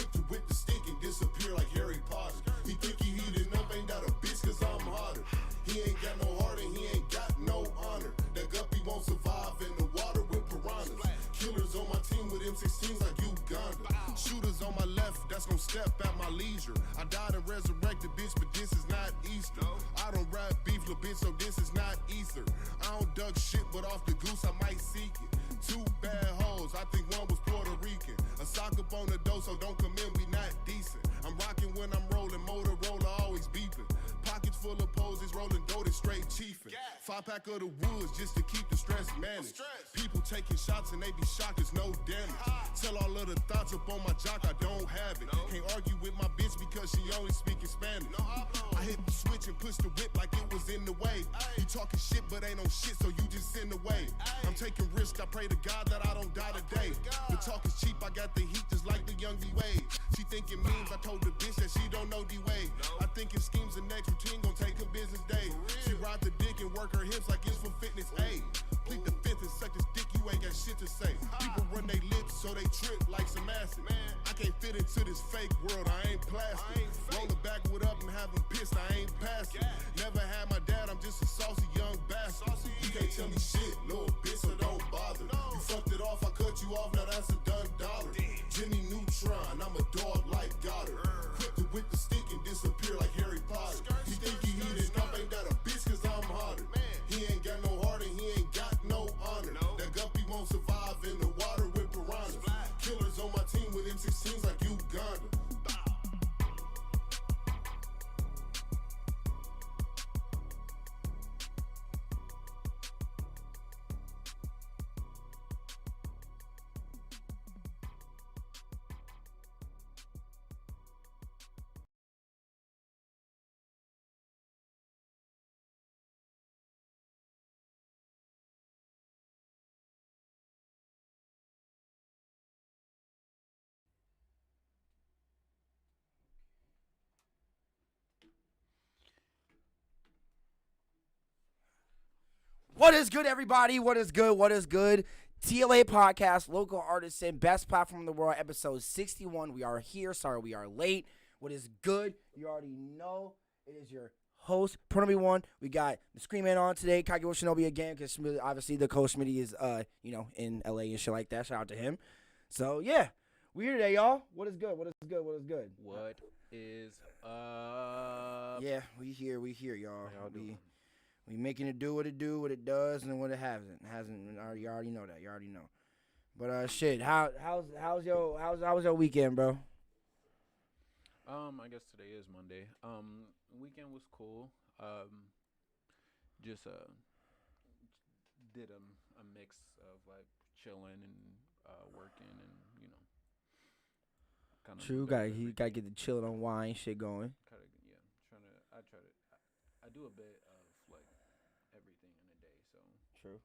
Quick to whip the stick and disappear like Harry Potter. He think he heating up, ain't that a bitch cause I'm hotter. He ain't got no heart and he ain't got no honor. That guppy won't survive in the water with piranhas. Killers on my team with M16s like Uganda. Shooters on my left, that's gon' step at my leisure. I died and resurrected, bitch, but this is not Easter. I don't rap beef, little bitch, so this is not ether. I don't duck shit, but off the goose I might seek it. Two bad hoes, I think one was Puerto Rican. A sock up on the door, so don't come in, we not decent. I'm rocking when I'm rolling, Motorola always beeping. Pockets full of poses, rolling dough, straight chiefin'. 5-pack of the woods just to keep the stress managed. People taking shots and they be shocked, there's no damage. Tell all of the thoughts up on my jock, I don't have it. Can't argue with my bitch because she only speaking Spanish. I hit the switch and push the whip like it was in the way. You talking shit but ain't no shit, so you just in the way. I'm taking risks, I pray to God that I don't die today. The talk is cheap, I got the heat just like the young D-Wade. She thinking memes, I told the bitch that she don't know D-Wade. I thinking schemes the next routine gon' take a business day. She ride the dick and work her hips like it's for fitness aid. Plead the fifth and suck this dick, you ain't got shit to say. People run they lips so they trip like some acid. I can't fit into this fake world, I ain't plastic. Roll the backwood up and have them pissed, I ain't passing. Never had my dad, I'm just a saucy young bastard. You can't tell me shit, little bitch, so don't bother. You fucked it off, I cut you off, now that's a done dollar. Jimmy Neutron, I'm a dog like Goddard. Quick to whip the stick and disappear like Harry Potter. You think he heated up, ain't that a bitch cause I'm hotter. He ain't got no heart and he ain't got no honor. That guppy won't survive in the water with piranhas. Killers on my team with M16s like Uganda. What is good, everybody? What is good? What is good? T.L.A Podcast, Local Artisan, Best Platform in the World, episode 61. We are here. Sorry, we are late. What is good? You already know. It is your host, PROnobi1. We got the Screen Man on today, KageWolfShinobi again, because obviously the coach Smiddy is, in L.A. and shit like that. Shout out to him. So, yeah. We here today, y'all. What is good? What is good? What is good? What is up? Yeah, we here, y'all. We making it do what it does, and what it hasn't. You already know that. You already know. But shit, how was your weekend, bro? I guess today is Monday. Weekend was cool. Just did a mix of like chilling and working and kind of. True, gotta get the chilling on wine shit going. I do a bit of like everything in a day, so. True.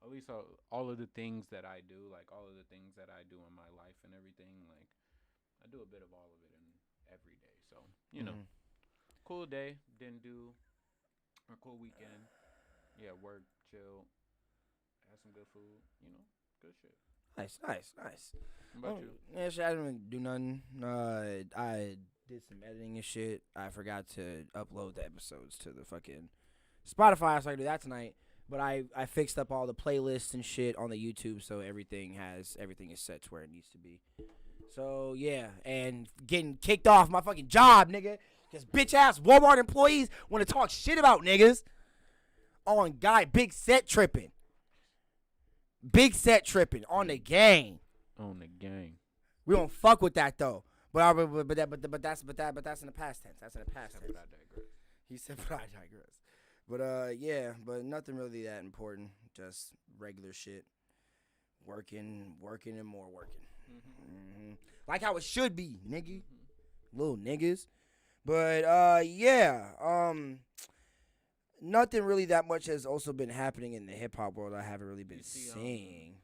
At least all of the things that I do, like all of the things that I do in my life and everything, like I do a bit of all of it in every day. So, cool day. Didn't do a cool weekend. Yeah, work, chill, had some good food, good shit. Nice. What about you? Yeah, shit, I didn't really do nothing. I did some editing and shit. I forgot to upload the episodes to the fucking Spotify, so I can do that tonight. But I fixed up all the playlists and shit on the YouTube, so everything is set to where it needs to be. So yeah, and getting kicked off my fucking job, nigga, because bitch ass Walmart employees want to talk shit about niggas. On guy, big set tripping on the gang. We don't fuck with that though. But that's in the past tense. That's in the past tense. But I digress. He said, but I digress. But yeah, but nothing really that important. Just regular shit. Working, and more working. Mm-hmm. Like how it should be, nigga. Little niggas. But yeah, nothing really that much has also been happening in the hip hop world. I haven't really been seeing.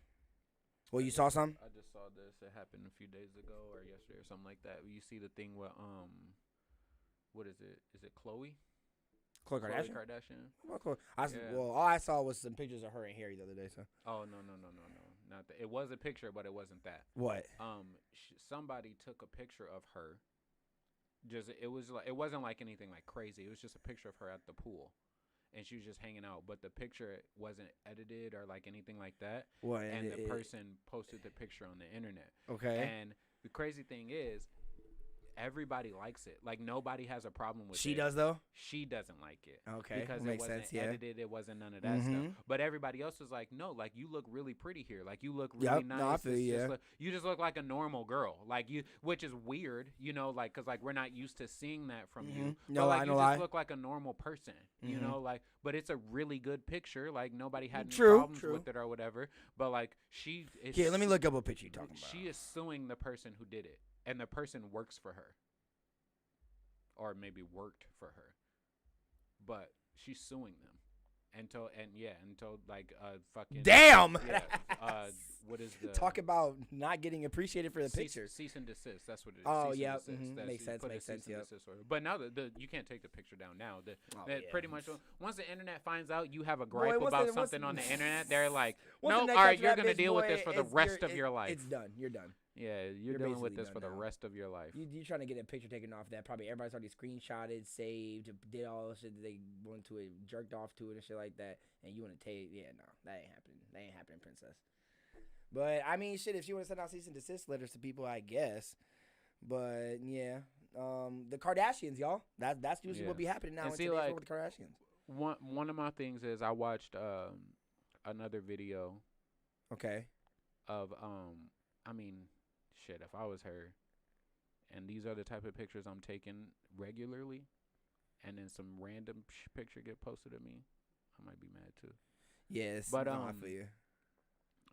Well, you saw some? I just saw this. It happened a few days ago or yesterday or something like that. You see the thing with what is it? Is it Khloe? Khloe Kardashian? Kardashian. Well, all I saw was some pictures of her and Harry the other day. So. Oh, not that. It was a picture, but it wasn't that. What? Somebody took a picture of her. It wasn't like anything like crazy. It was just a picture of her at the pool, and she was just hanging out. But the picture wasn't edited or like anything like that. What? And the person posted the picture on the internet. Okay. And the crazy thing is, everybody likes it. Like, nobody has a problem with it. She does, though? She doesn't like it. Okay. Because makes it wasn't sense, yeah. edited. It wasn't none of that stuff. But everybody else was like, no, like, you look really pretty here. Like, you look really nice. No, I feel You just look like a normal girl. Like, which is weird, you know, like, because, like, we're not used to seeing that from you. No, but, like, I you know just look like a normal person, you know, like, but it's a really good picture. Like, nobody had any problems with it or whatever. But, like, she is. Here, let me look up what picture you're talking about. She is suing the person who did it. And the person works for her. Or maybe worked for her, but she's suing them until like fucking damn. Yeah, what is the talk about not getting appreciated for the picture? Cease and desist. That's what it is. Oh cease yeah, makes sense. Makes sense. Yeah. But now you can't take the picture down now. Pretty much once the internet finds out you have a Boy, gripe about something on the internet, they're like, no, all the right, you're next gonna deal with this for the rest of it's- your life. It's done. You're done. Yeah, you're dealing with basically this for the done now. rest of your life. You trying to get a picture taken off that probably everybody's already screenshotted, saved, did all the shit that they wanted to it, jerked off to it and shit like that, and you want to take no, that ain't happening. That ain't happening, princess. But I mean, shit, if she want to send out cease and desist letters to people, I guess. But yeah, the Kardashians, y'all. That's usually what be happening now. And in see, today's like, world with the Kardashians. One of my things is I watched another video. Okay. Of I mean, shit, if I was her, and these are the type of pictures I'm taking regularly, and then some random picture get posted of me, I might be mad too. Yes, but I feel you.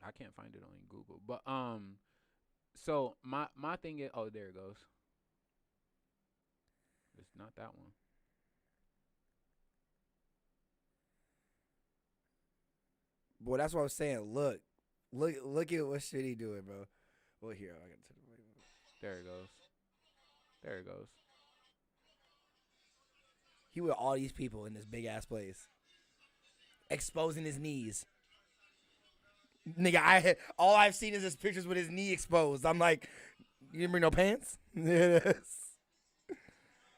I can't find it on Google. But so my thing is, oh, there it goes. It's not that one. Boy, that's what I was saying. Look at what shit he doing, bro. Well, here, I got to. There it goes. There it goes. He with all these people in this big ass place, exposing his knees. Nigga, all I've seen is his pictures with his knee exposed. I'm like, you didn't bring no pants? Yeah,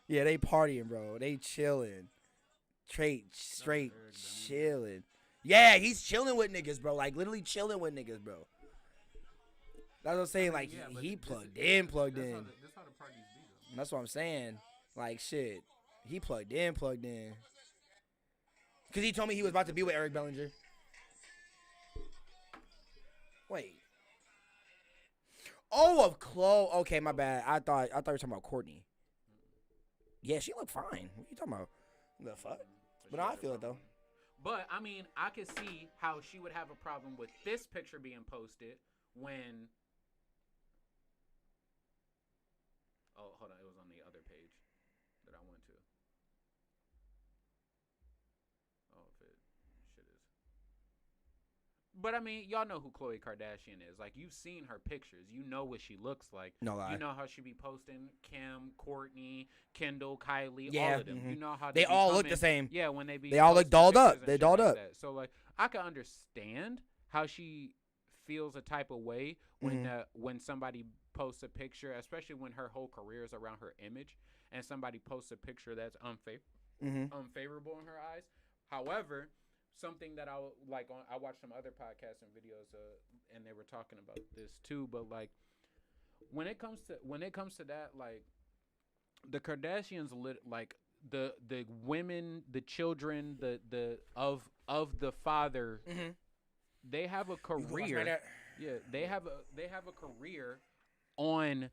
they partying, bro. They chilling. Straight chilling. Yeah, he's chilling with niggas, bro. Like, literally chilling with niggas, bro. That's what I'm saying. Like, he plugged in. That's how the parties be, though. That's what I'm saying. Like, shit. He plugged in. Because he told me he was about to be with Eric Bellinger. Wait. Oh, of Chloe. Okay, my bad. I thought you were talking about Courtney. Yeah, she looked fine. What are you talking about? The fuck? But no, I feel it, though. But, I mean, I could see how she would have a problem with this picture being posted when... Oh, hold on. It was on the other page that I went to. Oh, if it shit is. But, I mean, y'all know who Khloe Kardashian is. Like, you've seen her pictures. You know what she looks like. No lie. You know how she be posting Kim, Courtney, Kendall, Kylie, yeah, all of them. You know how they all look the same. Yeah, when they be they all look dolled up. They dolled up. That. So, like, I can understand how she feels a type of way when somebody posts a picture, especially when her whole career is around her image, and somebody posts a picture that's unfavorable in her eyes. However, something that I watched some other podcasts and videos, and they were talking about this too. But like, when it comes to that, like, the Kardashians, like the women, the children, the of the father, they have a career. Yeah, they have a career on,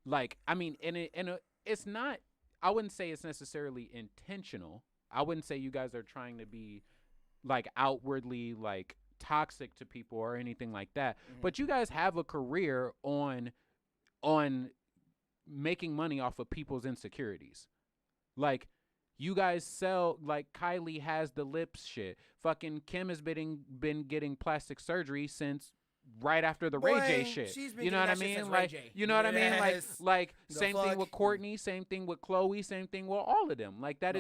like, I mean, it's not. I wouldn't say it's necessarily intentional. I wouldn't say you guys are trying to be like outwardly like toxic to people or anything like that. But you guys have a career on making money off of people's insecurities. Like, you guys sell, like, Kylie has the lips shit. Fucking Kim has been getting plastic surgery since right after the Ray J shit. You know what I mean? Like, you know what I mean? Like same thing with Courtney, same thing with Chloe, same thing with all of them. Like, that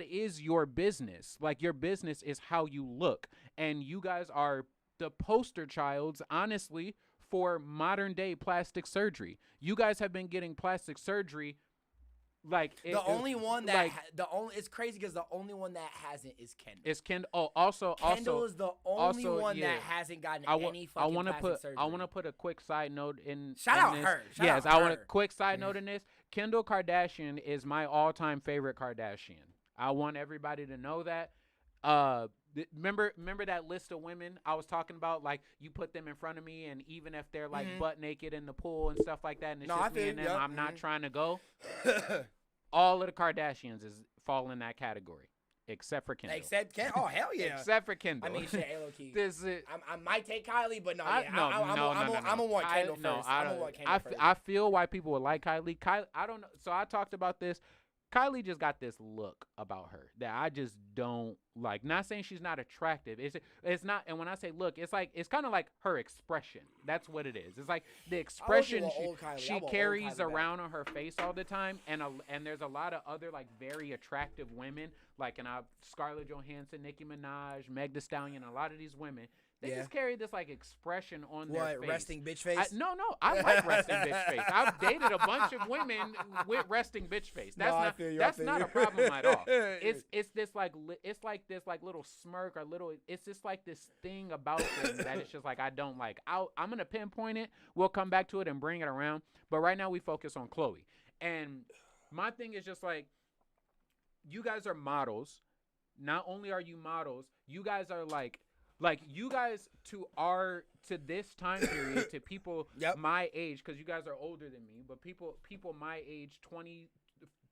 is your business. Like, your business is how you look. And you guys are the poster childs, honestly, for modern day plastic surgery. You guys have been getting plastic surgery. Like it's crazy because the only one that hasn't is Kendall. It's Kendall. Oh, also Kendall is the only one that hasn't gotten any fucking plastic surgery. I want to put a quick side note in. Shout out her. I want a quick side note in this. Kendall Kardashian is my all-time favorite Kardashian. I want everybody to know that. Remember that list of women I was talking about? Like, you put them in front of me, and even if they're like butt naked in the pool and stuff like that, and it's just me and them, I'm not trying to go. All of the Kardashians fall in that category, except for Kendall. Oh, hell yeah. Except for Kendall. I mean, shit, low key. I might take Kylie, but I'm gonna want Kendall first. I'm gonna want Kendall first. I feel why people would like Kylie. I don't know. So I talked about this. Kylie just got this look about her that I just don't like. Not saying she's not attractive. It's not. And when I say look, it's kind of like her expression. That's what it is. It's like the expression she carries around on her face all the time. And there's a lot of other like very attractive women, like Scarlett Johansson, Nicki Minaj, Meg Thee Stallion, a lot of these women. They just carry this like expression on their face. What, resting bitch face? No, I like resting bitch face. I've dated a bunch of women with resting bitch face. That's not a problem at all. It's this like this like little smirk or it's just like this thing about them that it's just like I don't like. I'm gonna pinpoint it. We'll come back to it and bring it around. But right now we focus on Chloe. And my thing is just like, you guys are models. Not only are you models, you guys are like you guys to this time period, to people my age, because you guys are older than me, but people my age, 20,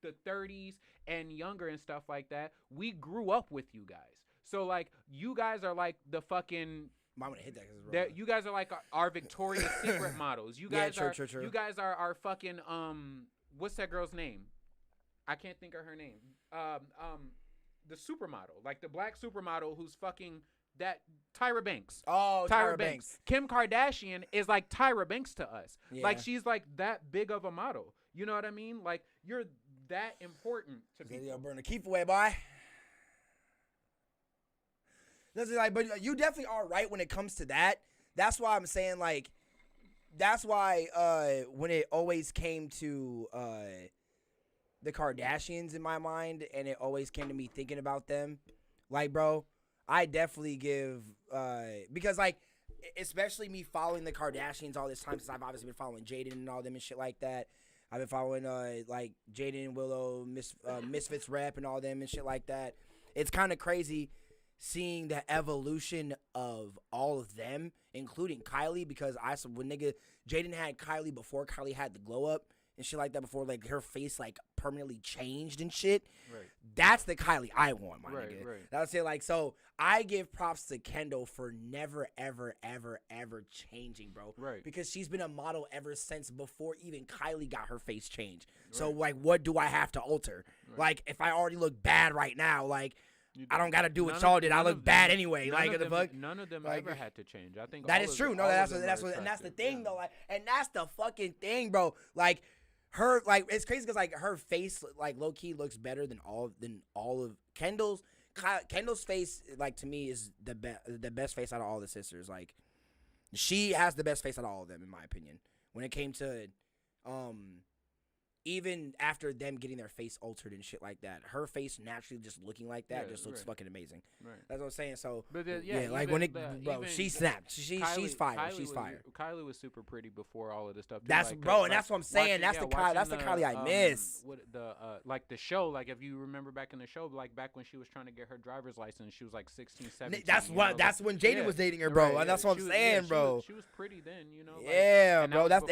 the 30s and younger and stuff like that, we grew up with you guys. So like, you guys are like the fucking. I'm gonna hit that. You guys are like our Victoria's Secret models. You guys true. You guys are our fucking what's that girl's name? I can't think of her name. The supermodel, like the black supermodel who's fucking. That Tyra Banks. Oh, Tyra Banks. Kim Kardashian is like Tyra Banks to us. Yeah. Like, she's like that big of a model. You know what I mean? Like, you're that important to people. Yo, burn the keep away, boy. But you definitely are right when it comes to that. That's why I'm saying, like, that's why when it always came to the Kardashians in my mind, and it always came to me thinking about them, like, bro, I definitely give because like, especially me following the Kardashians all this time, since I've obviously been following Jaden and all them and shit like that. I've been following like Jaden, Willow, Misfits Rep and all them and shit like that. It's kind of crazy seeing the evolution of all of them, including Kylie, because when Jaden had Kylie before Kylie had the glow up and shit like that, before like her face like permanently changed and shit. Right. That's the Kylie I want, my nigga. Right. That's it. Like, so I give props to Kendall for never, ever, ever, ever changing, bro. Right. Because she's been a model ever since before even Kylie got her face changed. Right. So like, what do I have to alter? Right. Like, if I already look bad right now, like, I don't gotta do what y'all did. I look bad anyway. Like, the fuck. None of them ever had to change. I think that is true. No, that's the thing though. Like, and that's the fucking thing, bro. Like, her, like, it's crazy because like her face, like, low key looks better than all of Kendall's. Kendall's face, like, to me, is the best face out of all the sisters. Like, she has the best face out of all of them, in my opinion. When it came to, even after them getting their face altered and shit like that, her face naturally just looking like that just looks fucking amazing. Right. That's what I'm saying. So, but like, when it, bro, she snapped. She's fire. She's fire. Kylie was super pretty before all of this stuff. That's like, bro, and that's what I'm saying. That's the Kylie I miss. Like the show, like if you remember back in the show, like back when she was trying to get her driver's license, she was like 16, 17. That's when Jaden was dating her, bro. Right, and that's what I'm saying, bro. She was pretty then, you know. Yeah, bro. That's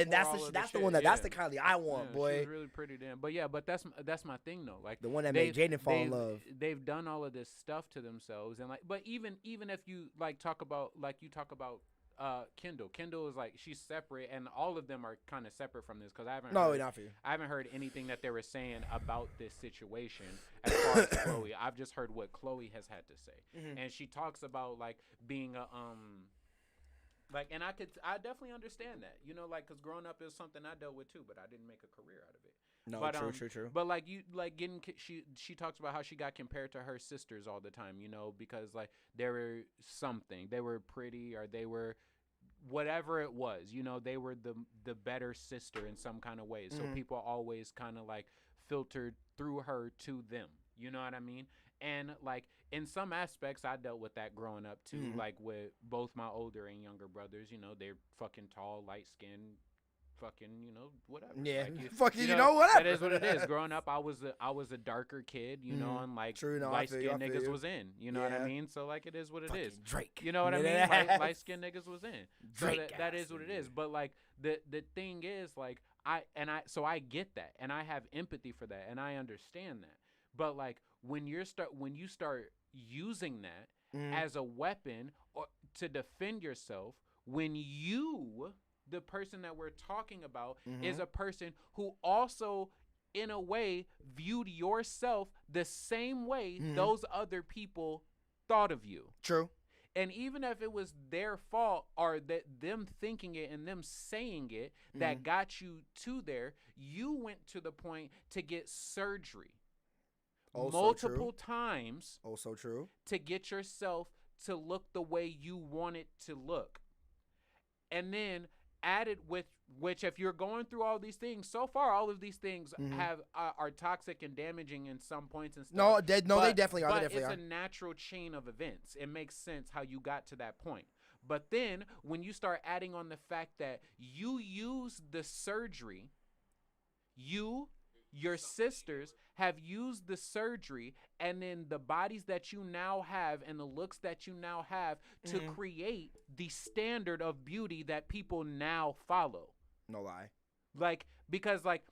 the one that's the Kylie I want, boy. She was really pretty then. But that's my thing though. Like the one that made Jaden fall in love. They've done all of this stuff to themselves, and like, but even if you like talk about Kendall is like, she's separate, and all of them are kind of separate from this because I haven't heard anything that they were saying about this situation as far as Chloe. I've just heard what Chloe has had to say, and she talks about like being a like, and I definitely understand that, you know, like, because growing up is something I dealt with too, but I didn't make a career out of it. No, but, true. But like she talks about how she got compared to her sisters all the time, you know, because like they were something, they were pretty, or they were whatever it was, you know, they were the better sister in some kind of way. So people always kind of like filtered through her to them, you know what I mean? And like in some aspects, I dealt with that growing up too, like with both my older and younger brothers. You know, they're fucking tall, light skinned, fucking, you know, whatever. Yeah, like you know, whatever. That is what it is. Growing up, I was a darker kid, you know, and like light skinned niggas was in. You know what I mean? So like it is what it is. Drake. You know what I mean? Light skinned niggas was in. So that is what it is. But like the thing is, like I get that, and I have empathy for that, and I understand that. But like when you start using that as a weapon or to defend yourself, when you, the person that we're talking about, is a person who also in a way viewed yourself the same way those other people thought of you. True. And even if it was their fault or that them thinking it and them saying it that got you to there, you went to the point to get surgery. Multiple times. Also true. To get yourself to look the way you want it to look. And then added with which, if you're going through all these things, so far all of these things are toxic and damaging in some points and stuff. They definitely are. But They definitely it's a natural chain of events. It makes sense how you got to that point. But then when you start adding on the fact that you use the surgery, your sisters have used the surgery, and then the bodies that you now have and the looks that you now have to create the standard of beauty that people now follow. No lie. Like, because like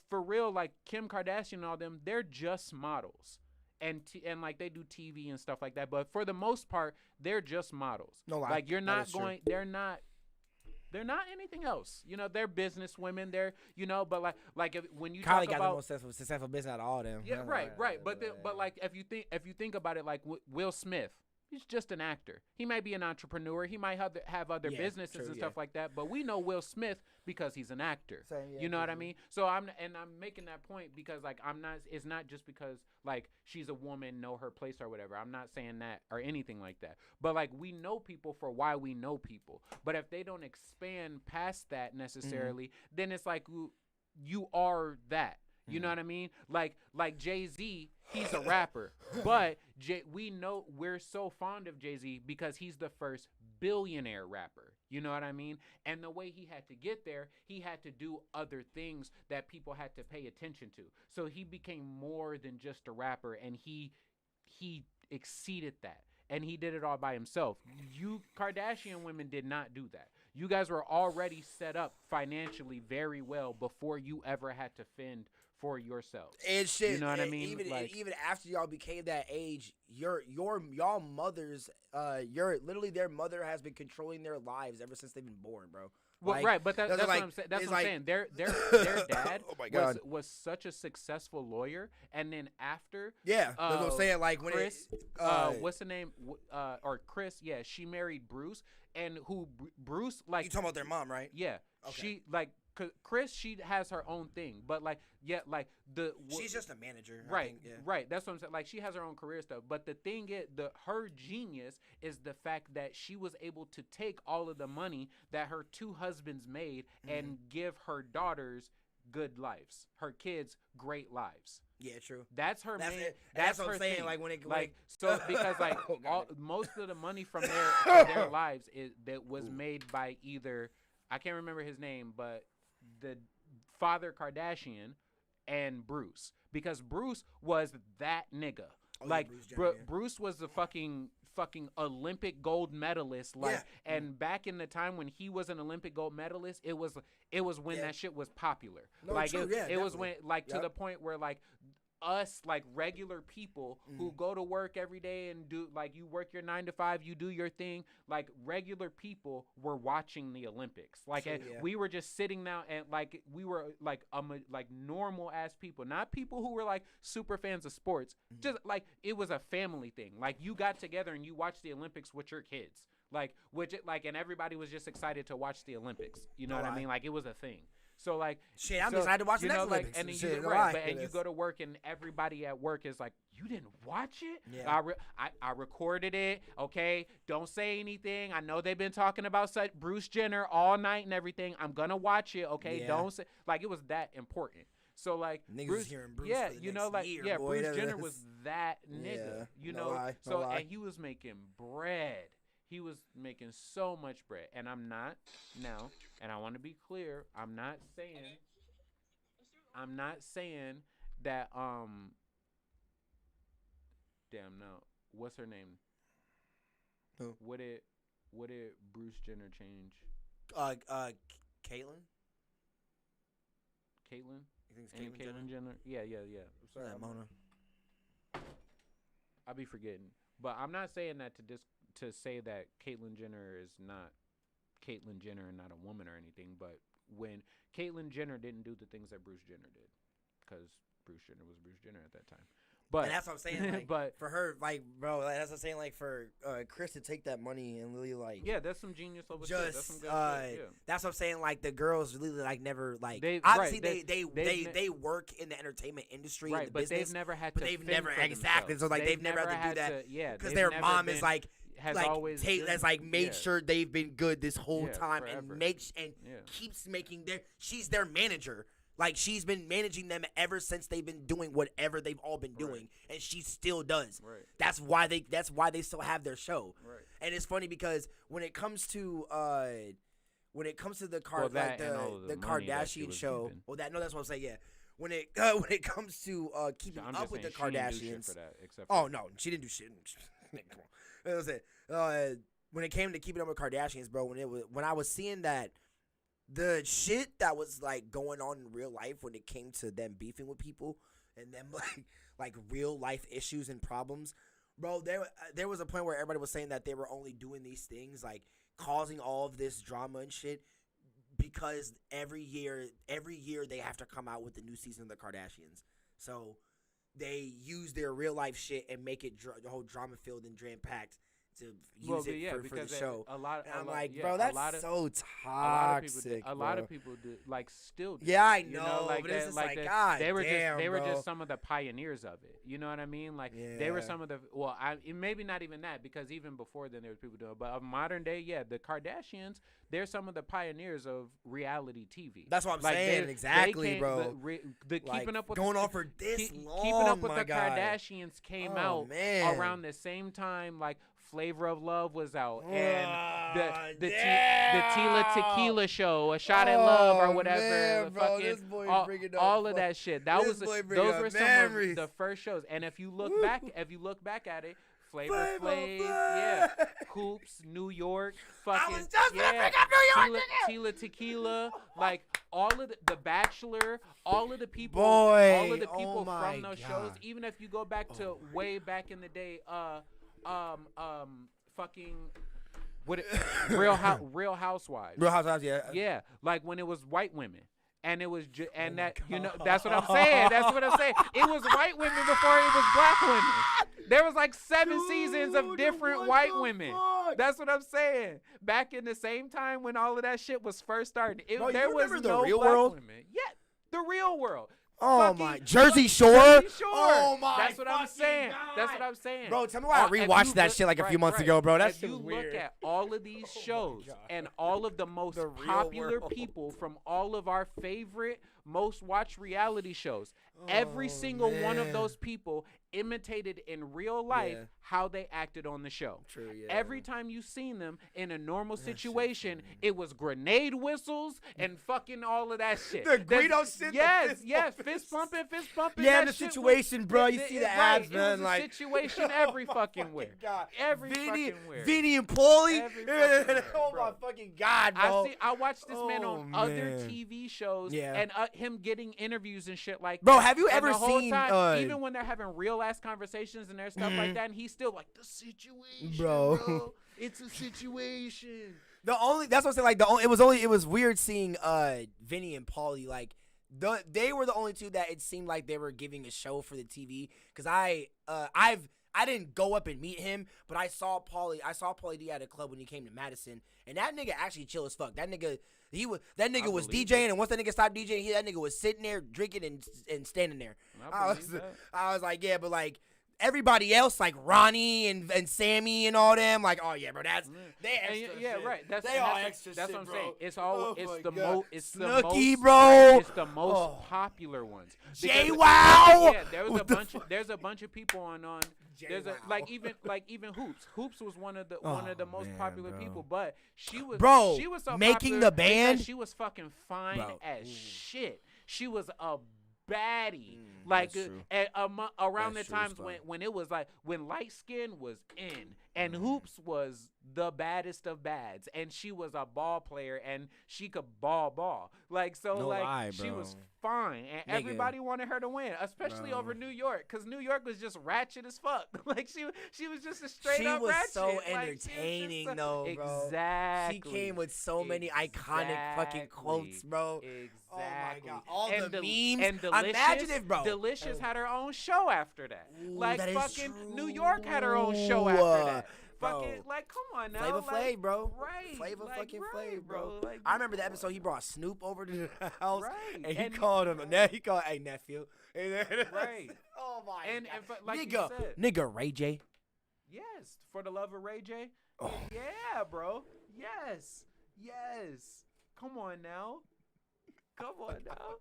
for real, like Kim Kardashian and all them, they're just models. And like they do TV and stuff like that. But for the most part, they're just models. No lie. Like they're not anything else. You know, they're business women. They're, you know, but like when you Kylie talk got about the most successful business out of all them. Yeah, right. But like if you think about it, like Will Smith, he's just an actor. He might be an entrepreneur. He might have other businesses and stuff like that. But we know Will Smith because he's an actor. You know what I mean? So I'm making that point because like it's not just because like she's a woman, know her place or whatever. I'm not saying that or anything like that. But like we know people for why we know people. But if they don't expand past that necessarily, then it's like you are that. You know what I mean? Like Jay-Z, he's a rapper, but we know we're so fond of Jay-Z because he's the first billionaire rapper. You know what I mean? And the way he had to get there, he had to do other things that people had to pay attention to. So he became more than just a rapper, and he exceeded that. And he did it all by himself. You Kardashian women did not do that. You guys were already set up financially very well before you ever had to fend for yourselves. And shit, you know what I mean? Even after y'all became that age, y'all mothers, literally their mother has been controlling their lives ever since they've been born, bro. Well, right, but that's what I'm saying. That's what I'm saying. Their dad was such a successful lawyer, and then after that's what I'm saying. Like when Chris, what's the name? Or Chris? Yeah, she married Bruce, and Bruce like you talking about their mom, right? Yeah, okay. She like. Chris, she has her own thing, but she's just a manager, right? I think, Right. That's what I'm saying. Like she has her own career stuff, but the thing is, her genius is the fact that she was able to take all of the money that her two husbands made and give her daughters good lives, her kids great lives. Yeah, true. That's her main. That's what her I'm saying. thing. Like when it so because like most of the money from their lives was made by either, I can't remember his name, but the father Kardashian and Bruce, because Bruce was that nigga. Bruce was the fucking Olympic gold medalist. And back in the time when he was an Olympic gold medalist, it was when that shit was popular. It was when to the point where like us like regular people who go to work every day and do like you work your 9 to 5, you do your thing, like regular people were watching the Olympics. We were just sitting down and like we were like normal ass people, not people who were like super fans of sports. Just like it was a family thing. Like you got together and you watched the Olympics with your kids. And everybody was just excited to watch the Olympics. You know what I mean? Like it was a thing. So like, shit, I'm so, excited to watch the you next know, like, Olympics. and then Shit, you, right, and you go to work and everybody at work is like, you didn't watch it? Yeah. I recorded it. Okay, don't say anything. I know they've been talking about Bruce Jenner all night and everything. I'm gonna watch it. Okay, Yeah. don't say like it was that important. So like Niggas Bruce, was hearing Bruce yeah, for the you next know, like year, yeah, boy. Bruce Jenner was that nigga. Yeah, You no know, lie, no so lie. and he was making bread. He was making so much bread, and I'm not now, and I want to be clear. I'm not saying that damn no, what's her name? Who? What did Bruce Jenner change? Caitlyn. Caitlyn? You think it's And Caitlyn Jenner? Yeah. Sorry, Yeah, Mona. I'll be forgetting. But I'm not saying that to say that Caitlyn Jenner is not Caitlyn Jenner and not a woman or anything. But when Caitlyn Jenner didn't do the things that Bruce Jenner did, because Bruce Jenner was Bruce Jenner at that time. But and that's what I'm saying. Like, but for her, like, bro, like, that's what I'm saying. Like, for Chris to take that money and really, like, yeah, that's some genius level shit. That's some just, good shit. Yeah. that's what I'm saying. Like, the girls really, like, never, like, They- obviously right, they work in the entertainment industry, Right, in the but business, they've never had but to. they've fend never for exactly. themselves. So like they've never had to do that. Yeah, because they've their never mom been, is like. has Like always has like made sure they've been good this whole Yeah, time forever. and keeps making she's their manager. Like she's been managing them ever since they've been doing whatever they've all been doing, and she still does. Right. That's why they still have their show. Right. And it's funny because when it comes to the the money that she Kardashian was show, giving. that's what I'm saying. Yeah. When it comes to keeping I'm up just with the saying she didn't do shit Kardashians, for that, except oh for- no, she didn't do shit. Come on, that was it. When it came to keeping up with Kardashians, bro, when I was seeing that the shit that was like going on in real life when it came to them beefing with people and them like real life issues and problems, bro, there was a point where everybody was saying that they were only doing these things like causing all of this drama and shit because every year they have to come out with the new season of the Kardashians. So they use their real life shit and make it the whole drama filled and jam packed to use it for the show. I'm like, bro, that's so toxic. A lot of people do like still. Do, yeah, I you know, like but it's just like, that, God they were damn, they were bro. just some of the pioneers of it. You know what I mean? Like they were some of the maybe not even that because even before then there was people doing it. But of modern day, yeah, the Kardashians, they're some of the pioneers of reality TV. That's what I'm like, saying, exactly, came, bro. The like, keeping up with going on for this long, keeping up with my the God. Kardashians came Oh, out man. around the same time like Flavor of Love was out and the T.L.A Tequila Show, A Shot at Love or whatever, man, bro, fucking this boy bringing up all of that shit. Those were some memories. of the first shows. And if you look back at it, Flavor Flav, yeah, Coops, New York, fucking I was just gonna bring up New York, T.L.A Tequila, like all of the Bachelor, all of the people, Boy, all of the people oh my from those God. shows. Even if you go back to way back in the day, fucking what Real Housewives. Real Housewives, yeah. Yeah, like when it was white women. And it was, and my that, you know, God. that's what I'm saying. That's what I'm saying. It was white women before it was black women. There was like 7 seasons of different what white the women. fuck? That's what I'm saying. Back in the same time when all of that shit was first starting, Bro, there you was remember no The Real black World? women. Yeah, The Real World. Oh Fucking- my Jersey Shore. Jersey Shore. Oh my That's what I'm fucking saying. God. That's what I'm saying. Bro, tell me why I If you rewatched that look- shit like a few months right. ago, bro. That's If you weird. look at all of these shows God. and all of the most The Real popular World. people from all of our favorite, most watched reality shows, every single one of man. those people imitated in real life Yeah. how they acted on the show. True, yeah. Every time you seen them in a normal situation, it was grenade whistles and fucking all of that shit. The There's- Guido shit, the Yes, fist yes, bumping. fist pumping. Yeah, that the shit was- situation, bro. You see the right, abs, man. It was Like a situation every oh my fucking where. God. Every Vinny, fucking where. Vinny and Paulie. Every fucking where, Oh bro. my fucking God, bro. I watched this man on Oh, other man. TV shows Yeah. and him getting interviews and shit like Bro, that. have you And ever the whole seen, time, even when they're having real ass conversations and there's stuff like that, and he's still like the situation, Bro. It's a situation. That's what I'm saying. Like it was weird seeing Vinny and Paulie like. They were the only two that it seemed like they were giving a show for the TV. Cause I didn't go up and meet him, but I saw Paulie D at a club when he came to Madison, and that nigga actually chill as fuck. That nigga, That nigga was DJing, and once that nigga stopped DJing, that nigga was sitting there drinking and standing there. I was like, yeah, but like everybody else, like Ronnie and Sammy and all them, like, oh yeah, bro, they extra shit. Right. They all extra shit, That's what I'm bro. saying. It's Snooki, bro. It's the most popular ones. J-Wow. Yeah, there's a bunch of people on. There's even Hoops. Hoops was one of the most popular people, but she was so making popular the band. because she was fucking fine as shit. She was a baddie, around the times when it was like when light skin was in and Hoops was the baddest of bads, and she was a ball player and she could ball like so no like lie, she was fine and everybody wanted her to win, especially over New York, because New York was just ratchet as fuck. Like she was just a straight up ratchet. She was so entertaining though, bro. Exactly. She came with so many iconic fucking quotes, bro. Exactly. Oh my god, all the memes. And Delicious, imagine if, bro. Delicious had her own show after that. Ooh, like that fucking true. New York had her own show after that. Bro. Fucking like, come on now. Flavor Flav, bro. Right. Flavor fucking Flav, bro. Like, I remember the episode he brought Snoop over to the house, right. and he called hey nephew. Right. Oh my and god. like nigga, you said, nigga, Ray J. Yes, for the love of Ray J. Oh. Yeah, bro. Yes. Come on now. Come on now.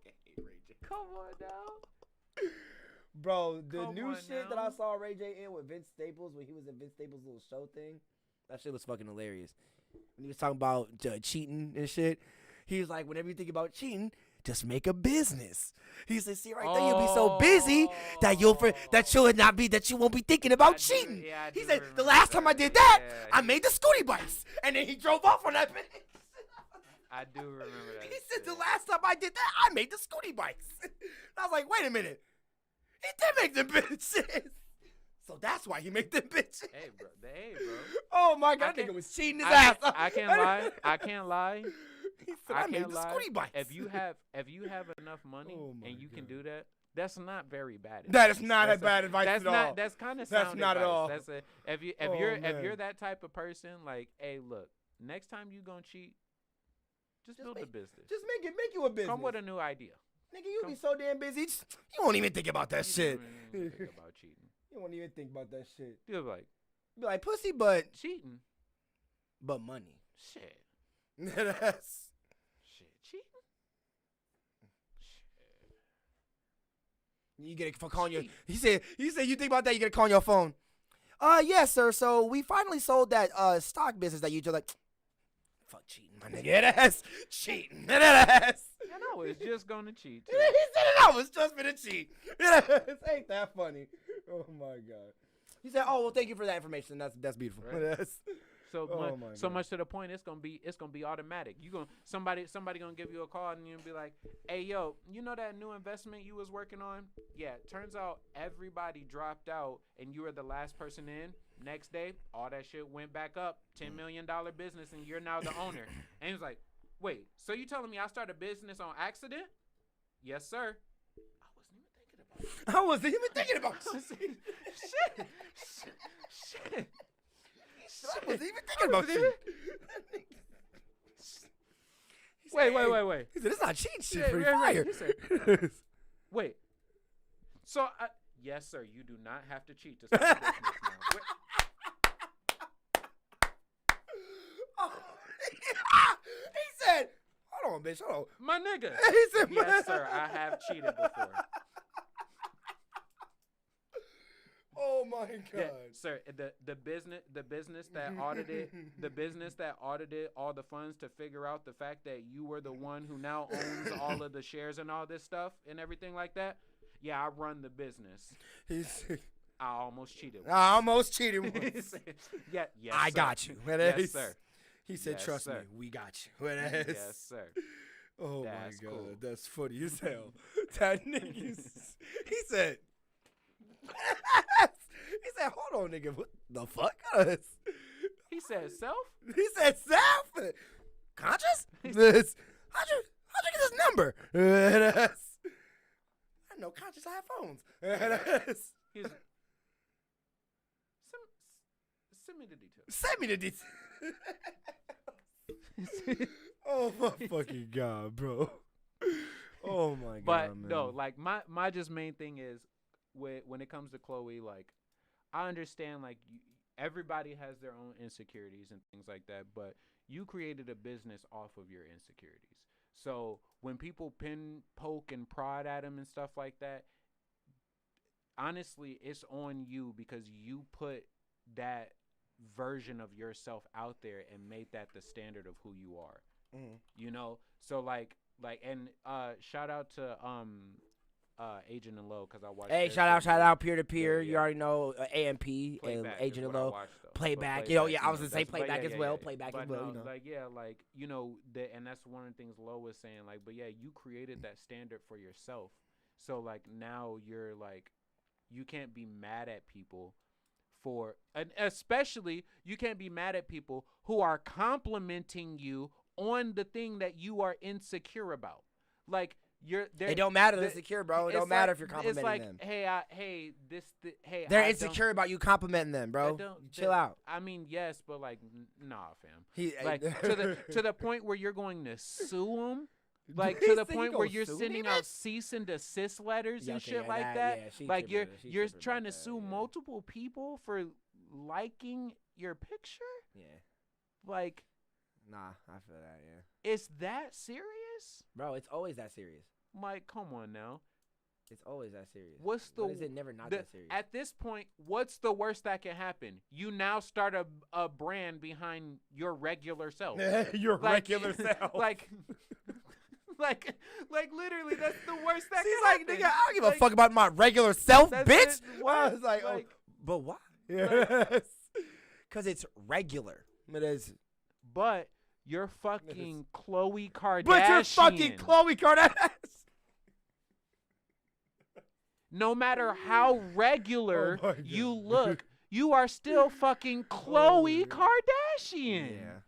Bro, the Come new on shit that now. I saw Ray J in with Vince Staples when he was in Vince Staples' little show thing, that shit was fucking hilarious. When he was talking about cheating and shit, he was like, whenever you think about cheating, just make a business. He said, see right there, you'll be so busy that you won't be thinking about cheating. He said, the last time I did that, I made the scooty bikes, and then he drove off on that bitch. I do remember that. He said, the last time I did that, I made the scooty bikes. I was like, wait a minute. He did make them bitches. So that's why he made them bitches. Hey, bro. Oh, my God. That nigga was cheating his ass. I can't lie. He said, I made the scooty bikes. If you have enough money and you can do that, that's not very bad advice. That is not bad advice at all. That's kind of sound That's not advice. at all. If you're that type of person, like, hey, look, next time you gonna cheat, just build a business. Just make you a business. Come with a new idea. Nigga, you be so damn busy. You won't even think about that shit. You don't even think about cheating. You won't even think about that shit. You're Be like pussy, but cheating. But money. Shit. That's Shit. Cheating. Shit. You get a phone on your. He said you think about that. You get a call on your phone. Yes, sir. So we finally sold that stock business that you just like. Fuck cheating, my nigga. That's cheating. That's. And I was just gonna cheat. He said I was just gonna cheat. Ain't that funny? Oh my god. He said, "Oh well, thank you for that information. That's beautiful." Right. That's, So much to the point, it's gonna be automatic. Somebody gonna give you a call and you'll be like, "Hey yo, you know that new investment you was working on? Yeah, turns out everybody dropped out and you were the last person in. Next day, all that shit went back up, $10 million business, and you're now the owner." And he was like, "Wait, so you telling me I started a business on accident?" "Yes, sir." I wasn't even thinking about Shit. I wasn't even thinking about shit. Wait. He said, "It's not cheating shit. Yeah, Pretty right. fire." He said, wait. So, yes, sir. You do not have to cheat to start a business now. Oh, he said, "Hold on, bitch. Hold on." My nigga. He said, "Yes, sir. I have cheated before." Oh my god. Yeah, sir, the business that audited all the funds to figure out the fact that you were the one who now owns all of the shares and all this stuff and everything like that. Yeah, I run the business. I almost cheated. Once. Yes, I sir. got you. Yes, sir. He said, Yes, "Trust sir. me, we got you." Yes, sir. Oh That's my god, cool. that's funny as hell. That nigga. He said. He said, "Hold on, nigga. What the fuck?" He said self? He said, "Self? Conscious? How'd you get this number?" I know conscious iPhones. He's send me the details. Send me the details. Oh my fucking god, bro. Oh my god, But man. no, like my just main thing is when it comes to Chloe, like I understand like everybody has their own insecurities and things like that, but you created a business off of your insecurities. So when people pin, poke, and prod at them and stuff like that, honestly, it's on you because you put that version of yourself out there and made that the standard of who you are. You know, so like and shout out to Agent and Low because I watched. Hey, shout out peer to peer. You already know AMP and Agent and Low. Playback, I was gonna say playback as well. Playback as well. Like and that's one of the things Low was saying. Like, but yeah, you created that standard for yourself. So like now you're like, you can't be mad at people and especially you can't be mad at people who are complimenting you on the thing that you are insecure about. Like it don't matter. They're insecure, bro. It don't matter if you're complimenting them. They're insecure about you complimenting them, bro. Chill out. I mean, yes, but like, nah, fam. To the point where you're going to sue them. Like to the point where you're sending out cease and desist letters and shit like that. Like you're trying to sue multiple people for liking your picture. Yeah. Like. Nah, I feel that. Yeah. It's that serious, bro. It's always that serious. Mike, come on now. It's always that serious. Is it never not that serious? At this point, what's the worst that can happen? You now start a brand behind your regular self. Regular self. Like literally, that's the worst that She's can like, happen. nigga, I don't give a fuck about my regular self, bitch. I was like, but why? Yes. Because it's regular. It is. But you're fucking Khloe Kardashian. But you're fucking Khloe Kardashian. No matter how regular you look, you are still fucking Khloe Kardashian. Yeah.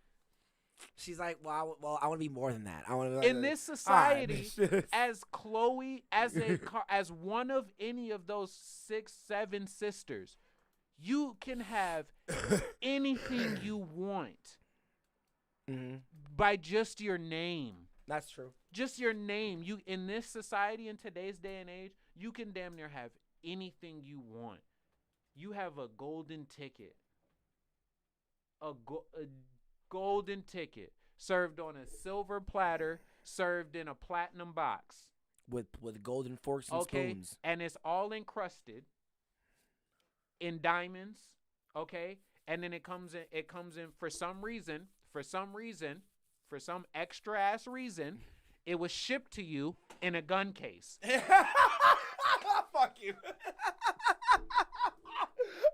She's like, I want to be more than that. I want in this society, as Khloe, as one of any of those 6, 7 sisters, you can have anything you want. By just your name. That's true. Just your name. You in this society in today's day and age, you can damn near have anything you want. You have a golden ticket. A golden ticket served on a silver platter, served in a platinum box with golden forks and spoons. And it's all encrusted in diamonds, okay? And then it comes in for some extra ass reason, it was shipped to you in a gun case. Fuck you.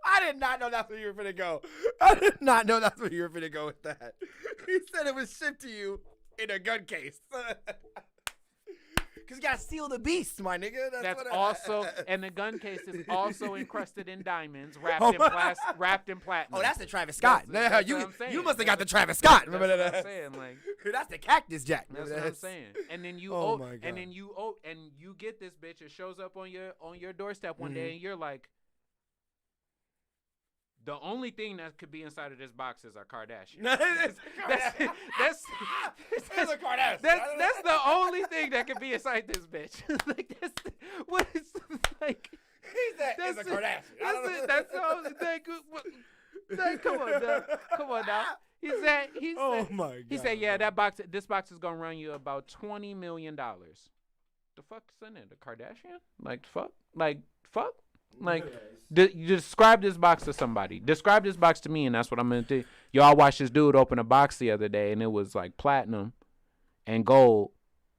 I did not know that's where you were finna go. I did not know that's where you were finna go with that. He said it was shipped to you in a gun case. Because you gotta seal the beast, my nigga. That's also, and the gun case is also encrusted in diamonds, wrapped in platinum. Oh, that's the Travis Scott. That's you must have got the Travis Scott. That's what I'm saying. Like, that's the Cactus Jack. That's what I'm saying. And then you you get this bitch. It shows up on your doorstep one day, and you're like, the only thing that could be inside of this box is a Kardashian. That's a Kardashian. That's the only thing that could be inside this bitch. Like what is like? That's a Kardashian. That's the only thing. Come on now. He said. Oh my god. He said, yeah, this box is gonna run you about $20 million. The fuck's in it? The Kardashian? Like fuck? Like, you describe this box to somebody. Describe this box to me, and that's what I'm going to do. Y'all watched this dude open a box the other day, and it was like platinum and gold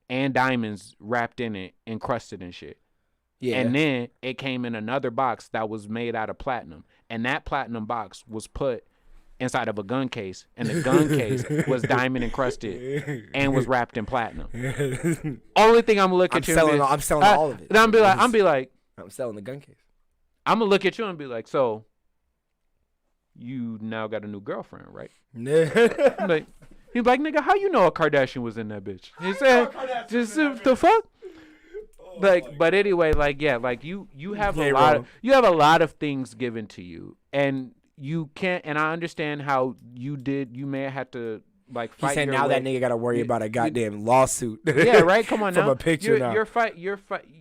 and diamonds wrapped in it, encrusted and shit. Yeah. And then it came in another box that was made out of platinum, and that platinum box was put inside of a gun case, and the gun case was diamond encrusted and was wrapped in platinum. Only thing I'm looking at you. I'm selling all of it. And I'm selling the gun case. I'm gonna look at you and be like, so you now got a new girlfriend, right? Like, he's like, nigga, how you know a Kardashian was in that bitch? He said, just the fuck. Like, but anyway, like, yeah, like you have a lot of things given to you, and you can't. And I understand how you may have to like He fight said your now way. that nigga got to worry about a goddamn lawsuit. Yeah, right. Come on From now. a picture now.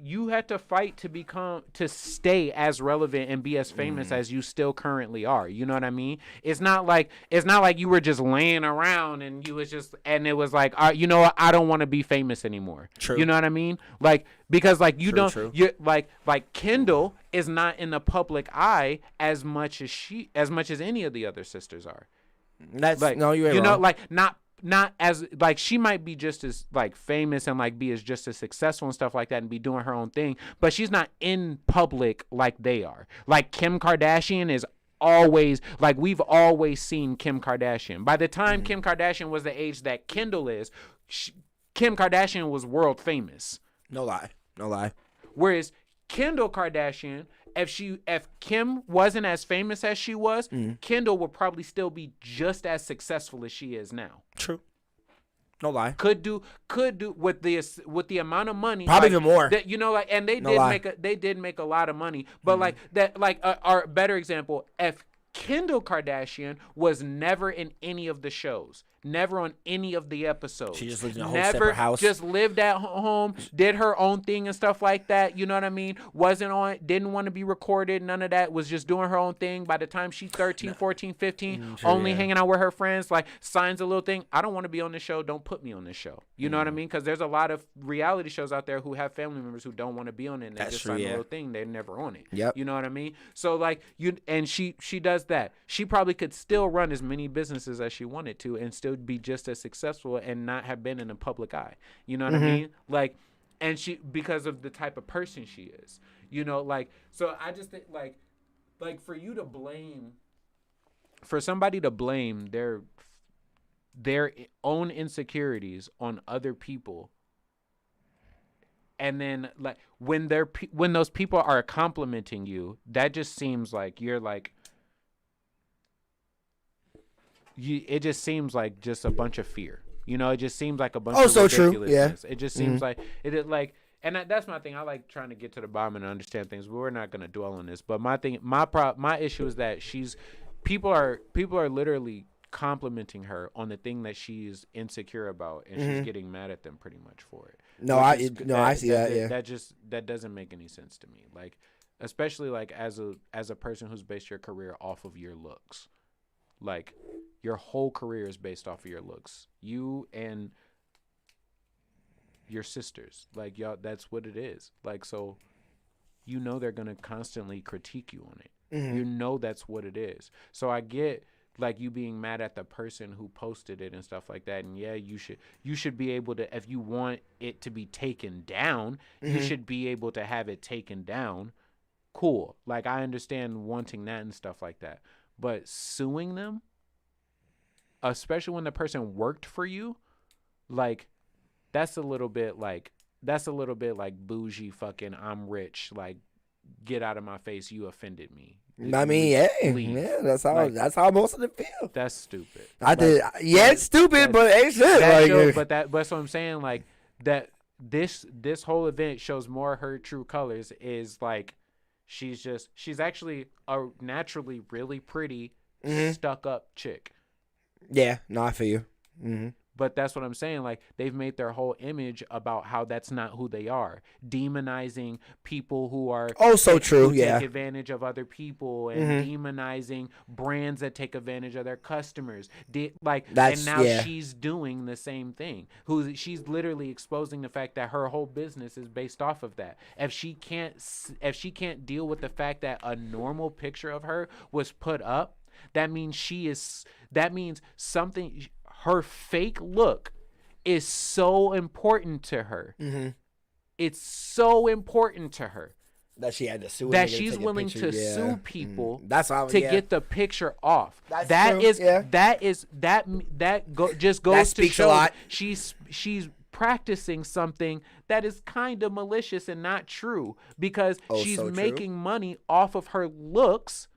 You had to fight to stay as relevant and be as famous as you still currently are. You know what I mean? It's not like you were just laying around and you was just and it was like, you know what? I don't want to be famous anymore. True. You know what I mean? Like because like you don't True. you like Kendall is not in the public eye as much as any of the other sisters are. That's Like no, you ain't you know wrong. like not as like she might be just as like famous and like be as just as successful and stuff like that and be doing her own thing, but she's not in public like they are. Like Kim Kardashian is always like we've always seen Kim Kardashian. By the time Kim Kardashian was the age that Kendall is, Kim Kardashian was world famous. No lie. Whereas Kendall Kardashian, if Kim wasn't as famous as she was, Kendall would probably still be just as successful as she is now. True. No lie. Could do with the amount of money, Probably like, even more. that, you know, like, and they did make a lot of money, but like that, like our better example, if Kendall Kardashian was never in any of the shows, never on any of the episodes. She just lived in a whole separate house. Just lived at home, did her own thing and stuff like that. You know what I mean? Didn't want to be recorded. None of that. Was just doing her own thing. By the time she's 13, 14, 15, only hanging out with her friends, like signs a little thing. I don't want to be on this show. Don't put me on this show. You know what I mean? Because there's a lot of reality shows out there who have family members who don't want to be on it. And they just sign a little thing. They're never on it. Yep. You know what I mean? So like she does that. She probably could still run as many businesses as she wanted to and still be just as successful and not have been in the public eye. You know what I mean? Like, and she, because of the type of person she is, you know, like, so I just think like for somebody to blame their own insecurities on other people. And then like when those people are complimenting you, that just seems like you're like, it just seems like just a bunch of fear. You know, it just seems like a bunch of ridiculousness. True. Yeah. It just seems like it like, and that's my thing. I like trying to get to the bottom and understand things, but we're not going to dwell on this. But my issue is that people are literally complimenting her on the thing that she's insecure about, and she's getting mad at them pretty much for it. I see that. Yeah. That doesn't make any sense to me. Like, especially like as a person who's based your career off of your looks. Like, your whole career is based off of your looks. You and your sisters, like, y'all, that's what it is. Like, so, you know they're gonna constantly critique you on it. You know that's what it is. So I get like you being mad at the person who posted it and stuff like that. And yeah, you should be able to, if you want it to be taken down, you should be able to have it taken down. Cool. Like, I understand wanting that and stuff like that. But suing them, especially when the person worked for you, like, that's a little bit like bougie fucking, I'm rich, like, get out of my face, you offended me. I mean, yeah, that's how most of them feel. That's stupid. It's stupid, but ain't shit. But that's what I'm saying. Like, that this whole event shows more her true colors. Is like, she's actually a naturally really pretty stuck up chick. Yeah, no, I feel you. But that's what I'm saying. Like, they've made their whole image about how that's not who they are. Demonizing people who are take advantage of other people, and demonizing brands that take advantage of their customers. She's doing the same thing. She's literally exposing the fact that her whole business is based off of that. If she can't deal with the fact that a normal picture of her was put up, that means something. Her fake look is so important to her. It's so important to her that she had to sue. That she's willing to sue people to get the picture off. That just goes to show a lot. She's practicing something that is kind of malicious and not true, because she's making money off of her looks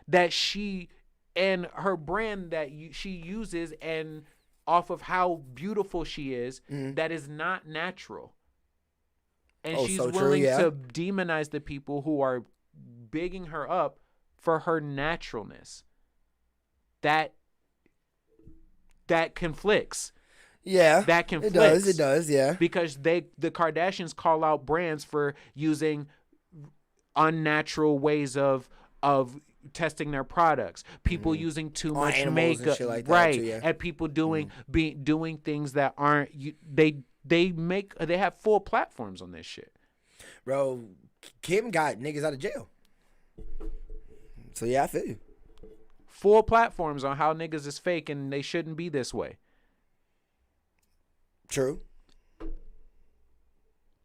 that she and her brand that she uses, and off of how beautiful she is, that is not natural. And she's willing to demonize the people who are bigging her up for her naturalness. That that conflicts. Yeah, That conflicts. It does, yeah. Because the Kardashians call out brands for using unnatural ways of testing their products. People using too much makeup, and shit like that right? too, yeah. And people doing things that aren't. They have full platforms on this shit. Bro, Kim got niggas out of jail. So yeah, I feel you. Full platforms on how niggas is fake and they shouldn't be this way. True.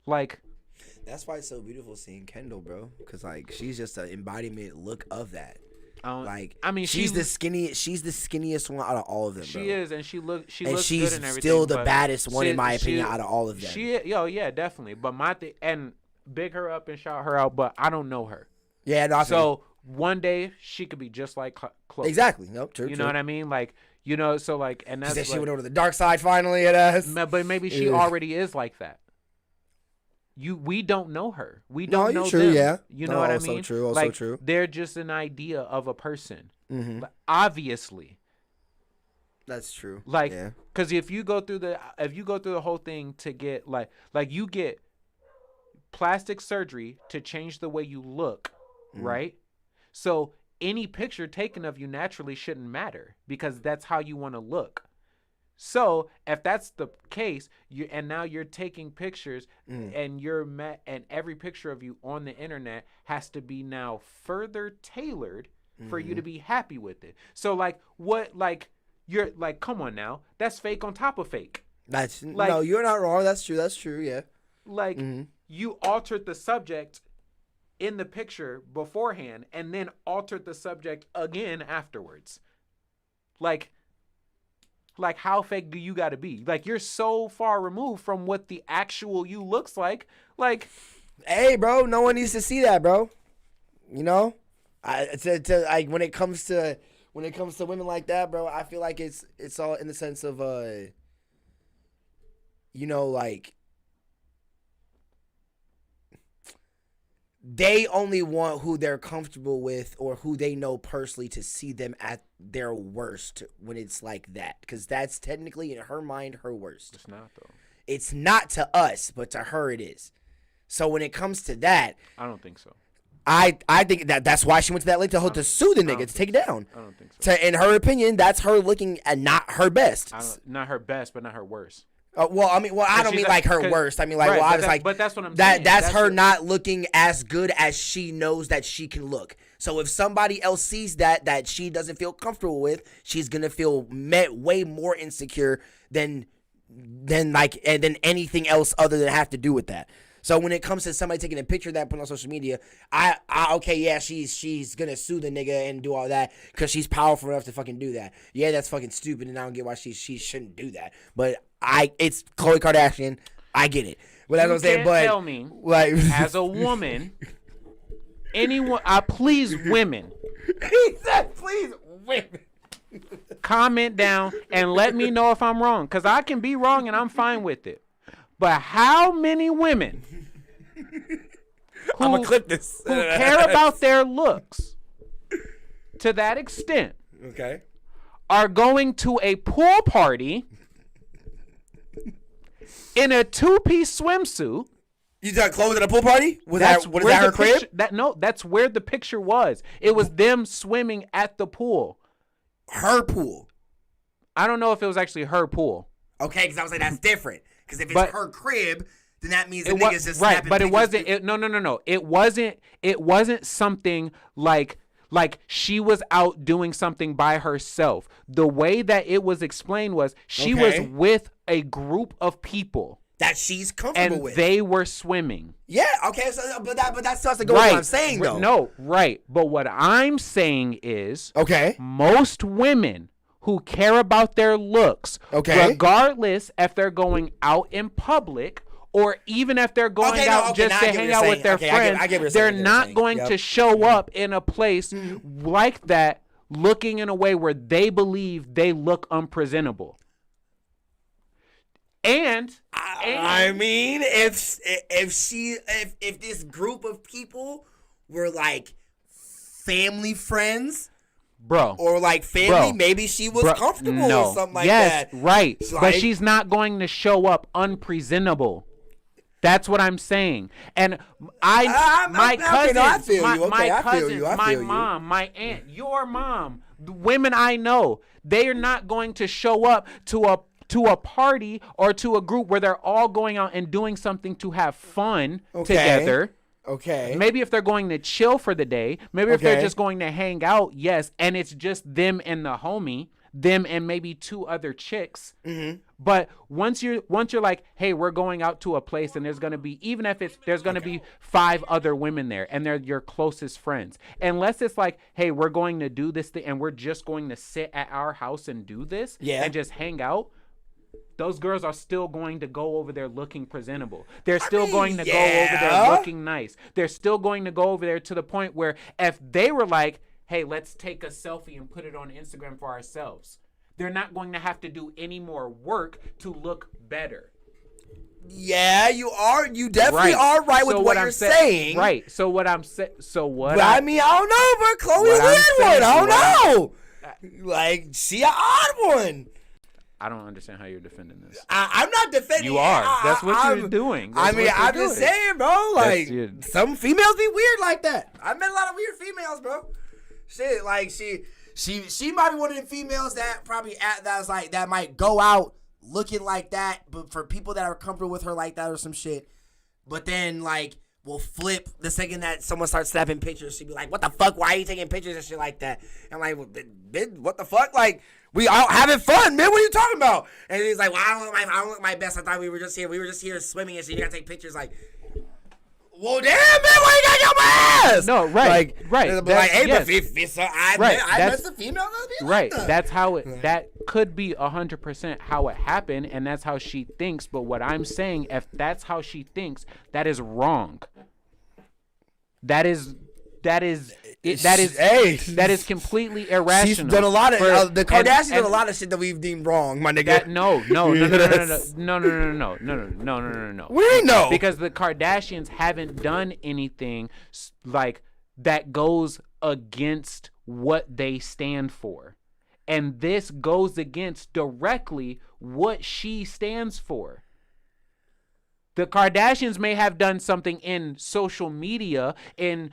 Like, that's why it's so beautiful seeing Kendall, bro. Because like she's just an embodiment look of that. Like, I mean, she's the skinniest one out of all of them. She bro. is, and she looks she's good and everything. Still the baddest one in my opinion out of all of them. Yeah, definitely. But and big her up and shout her out. But I don't know her. Yeah, no. So one day she could be just like Chloe. Exactly. Nope. True. You know what I mean? Like, you know, so like, and that's she said she went over to the dark side finally. At us. But maybe she already is like that. We don't know her. We don't know true, them. Yeah. You know what I mean? True. Also like, true. They're just an idea of a person. Mm-hmm. But obviously. That's true. Like, because if you go through the whole thing to get like you get plastic surgery to change the way you look, right? So any picture taken of you naturally shouldn't matter because that's how you want to look. So if that's the case, now you're taking pictures and and every picture of you on the internet has to be now further tailored for you to be happy with it. So like you're like, come on now, that's fake on top of fake. That's like, no, you're not wrong. That's true. Yeah. Like you altered the subject in the picture beforehand and then altered the subject again afterwards. Like how fake do you got to be? Like, you're so far removed from what the actual you looks like. Like, hey, bro, no one needs to see that, bro. You know, when it comes to women like that, bro, I feel like it's all in the sense of you know, like they only want who they're comfortable with or who they know personally to see them at their worst when it's like that. Because that's technically, in her mind, her worst. It's not, though. It's not to us, but to her it is. So when it comes to that... I don't think so. I think that's why she went to that link to sue the nigga, to take it down. I don't think so. In her opinion, that's her looking at not her best. Not her best, but not her worst. I don't mean like her worst. I mean like, right, but that's what I'm saying. That's her not looking as good as she knows that she can look. So if somebody else sees that she doesn't feel comfortable with, she's gonna feel way more insecure than anything else other than have to do with that. So when it comes to somebody taking a picture of that, put on social media, she's gonna sue the nigga and do all that because she's powerful enough to fucking do that. Yeah, that's fucking stupid, and I don't get why she shouldn't do that. But it's Khloe Kardashian. I get it. But that's what I'm saying. But tell me, like, as a woman, anyone, I please women. He said, please women. Comment down and let me know if I'm wrong, because I can be wrong and I'm fine with it. But how many women I'm gonna clip this. who care about their looks to that extent, okay, are going to a pool party in a 2-piece swimsuit? You got clothes at a pool party? Was that her crib? That's where the picture was. It was them swimming at the pool. Her pool. I don't know if it was actually her pool. Okay, because I was like, that's different. Because if it's her crib, then that means the niggas just right. snapping But it pictures. wasn't. No. It wasn't something like she was out doing something by herself. The way that it was explained was she was with a group of people that she's comfortable with, and they were swimming. Yeah. Okay. So, but that starts to go with what I'm saying, though. No. Right. But what I'm saying is, most women who care about their looks, regardless if they're going out in public or even if they're going out just to hang out with their friends, they're not going to show up in a place like that looking in a way where they believe they look unpresentable. And I mean, if this group of people were like family friends, Bro. Or like family, Bro. maybe she was Bro. comfortable No. or something like yes, that. right. It's But like- she's not going to show up unpresentable. That's what I'm saying. And my cousins, I feel you. Okay, my I feel cousins, you. I my feel you. mom, my aunt, your mom, the women I know, they are not going to show up to a party or to a group where they're all going out and doing something to have fun together. Okay. Maybe if they're going to chill for the day, maybe if they're Okay. just going to hang out, yes, and it's just them and the homie, them and maybe 2 other chicks. Mm-hmm. But once you're like, hey, we're going out to a place and there's gonna be, even if there's gonna be 5 other women there and they're your closest friends, unless it's like, hey, we're going to do this thing and we're just going to sit at our house and do this and just hang out. Those girls are still going to go over there looking presentable. They're still going to go over there looking nice. They're still going to go over there to the point where if they were like, hey, let's take a selfie and put it on Instagram for ourselves, they're not going to have to do any more work to look better. Yeah, you are. You definitely are right with what you're saying. Right. So what I'm saying. So what? But I mean, I don't know, but Chloe's a weird one. I don't know. Like, she an odd one. I don't understand how you're defending this. I'm not defending. You are. That's what you're doing. I'm just saying, bro. Like, That's some females be weird like that. I met a lot of weird females, bro. Shit, like she might be one of the females that probably that might go out looking like that, but for people that are comfortable with her like that or some shit. But then like will flip the second that someone starts snapping pictures. She'd be like, "What the fuck? Why are you taking pictures and shit like that?" I'm like, well, "What the fuck? Like, we all having fun, man. What are you talking about?" And he's like, "Well, I don't look my best. I thought we were just here swimming and shit. You gotta take pictures." Like, well, damn, man, why you got your ass? No, right, right. But like, hey, yes. but if I met some females that be right. like that. That's how it. That could be 100% how it happened, and that's how she thinks. But what I'm saying, if that's how she thinks, that is wrong. That is completely irrational. She's done a lot of the Kardashians done a lot of shit that we've deemed wrong, my nigga. No. We know because the Kardashians haven't done anything like that goes against what they stand for, and this goes against directly what she stands for. The Kardashians may have done something in social media, in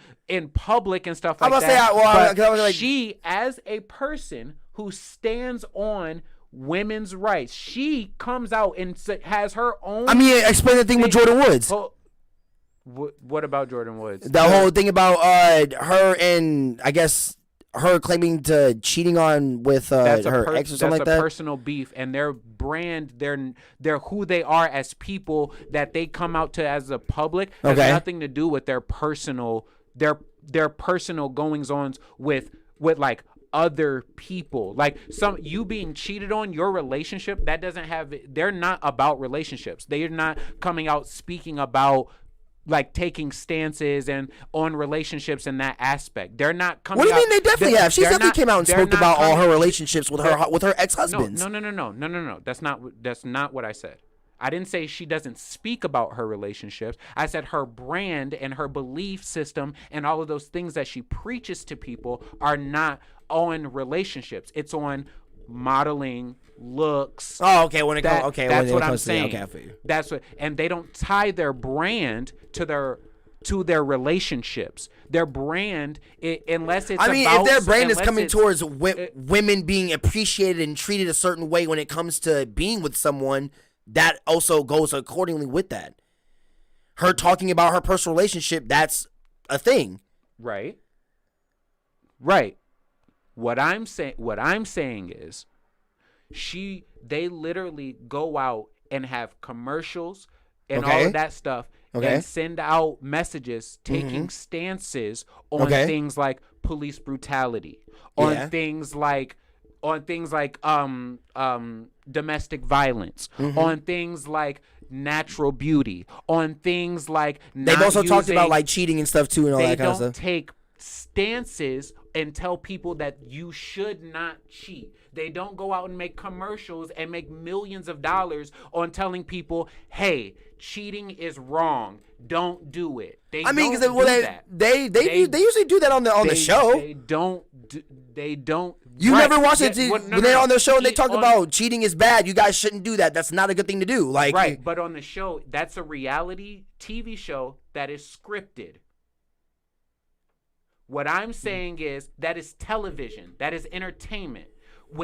public and stuff like that. But she, as a person who stands on women's rights, she comes out and has her own. I mean, explain the thing with Jordan Woods. What about Jordan Woods? The whole thing about her and I guess her claiming to cheating on with her ex or something like that. That's a personal beef, and their brand, they're who they are as people that they come out to as a public has nothing to do with their personal goings ons with like other people. Like you being cheated on, your relationship, that doesn't have. They're not about relationships. They are not coming out speaking about like taking stances and on relationships in that aspect. They're not coming. What do you out, mean they definitely have? She definitely came out and spoke about all her relationships with her ex-husbands. No. That's not what I said. I didn't say she doesn't speak about her relationships. I said her brand and her belief system and all of those things that she preaches to people are not on relationships. It's on modeling, looks. Oh, okay. When it comes, that's what I'm saying. Okay, I feel you. That's what, and they don't tie their brand to their relationships. Their brand, unless it's. I mean, if their brand is coming towards women being appreciated and treated a certain way when it comes to being with someone, that also goes accordingly with that. Her talking about her personal relationship, that's a thing. Right. What I'm saying is, they literally go out and have commercials and all of that stuff and send out messages taking stances on things like police brutality, on things like domestic violence, on things like natural beauty, on things like they've also talked about like cheating and stuff too and all that kind of stuff. They don't take stances and tell people that you should not cheat. They don't go out and make commercials and make millions of dollars on telling people, hey, cheating is wrong. Don't do it. They usually do that on the show. They don't. You never watch it when they're on their show and they talk about cheating is bad. You guys shouldn't do that. That's not a good thing to do. Like, right, but on the show, that's a reality TV show that is scripted. What I'm saying is that is television. That is entertainment.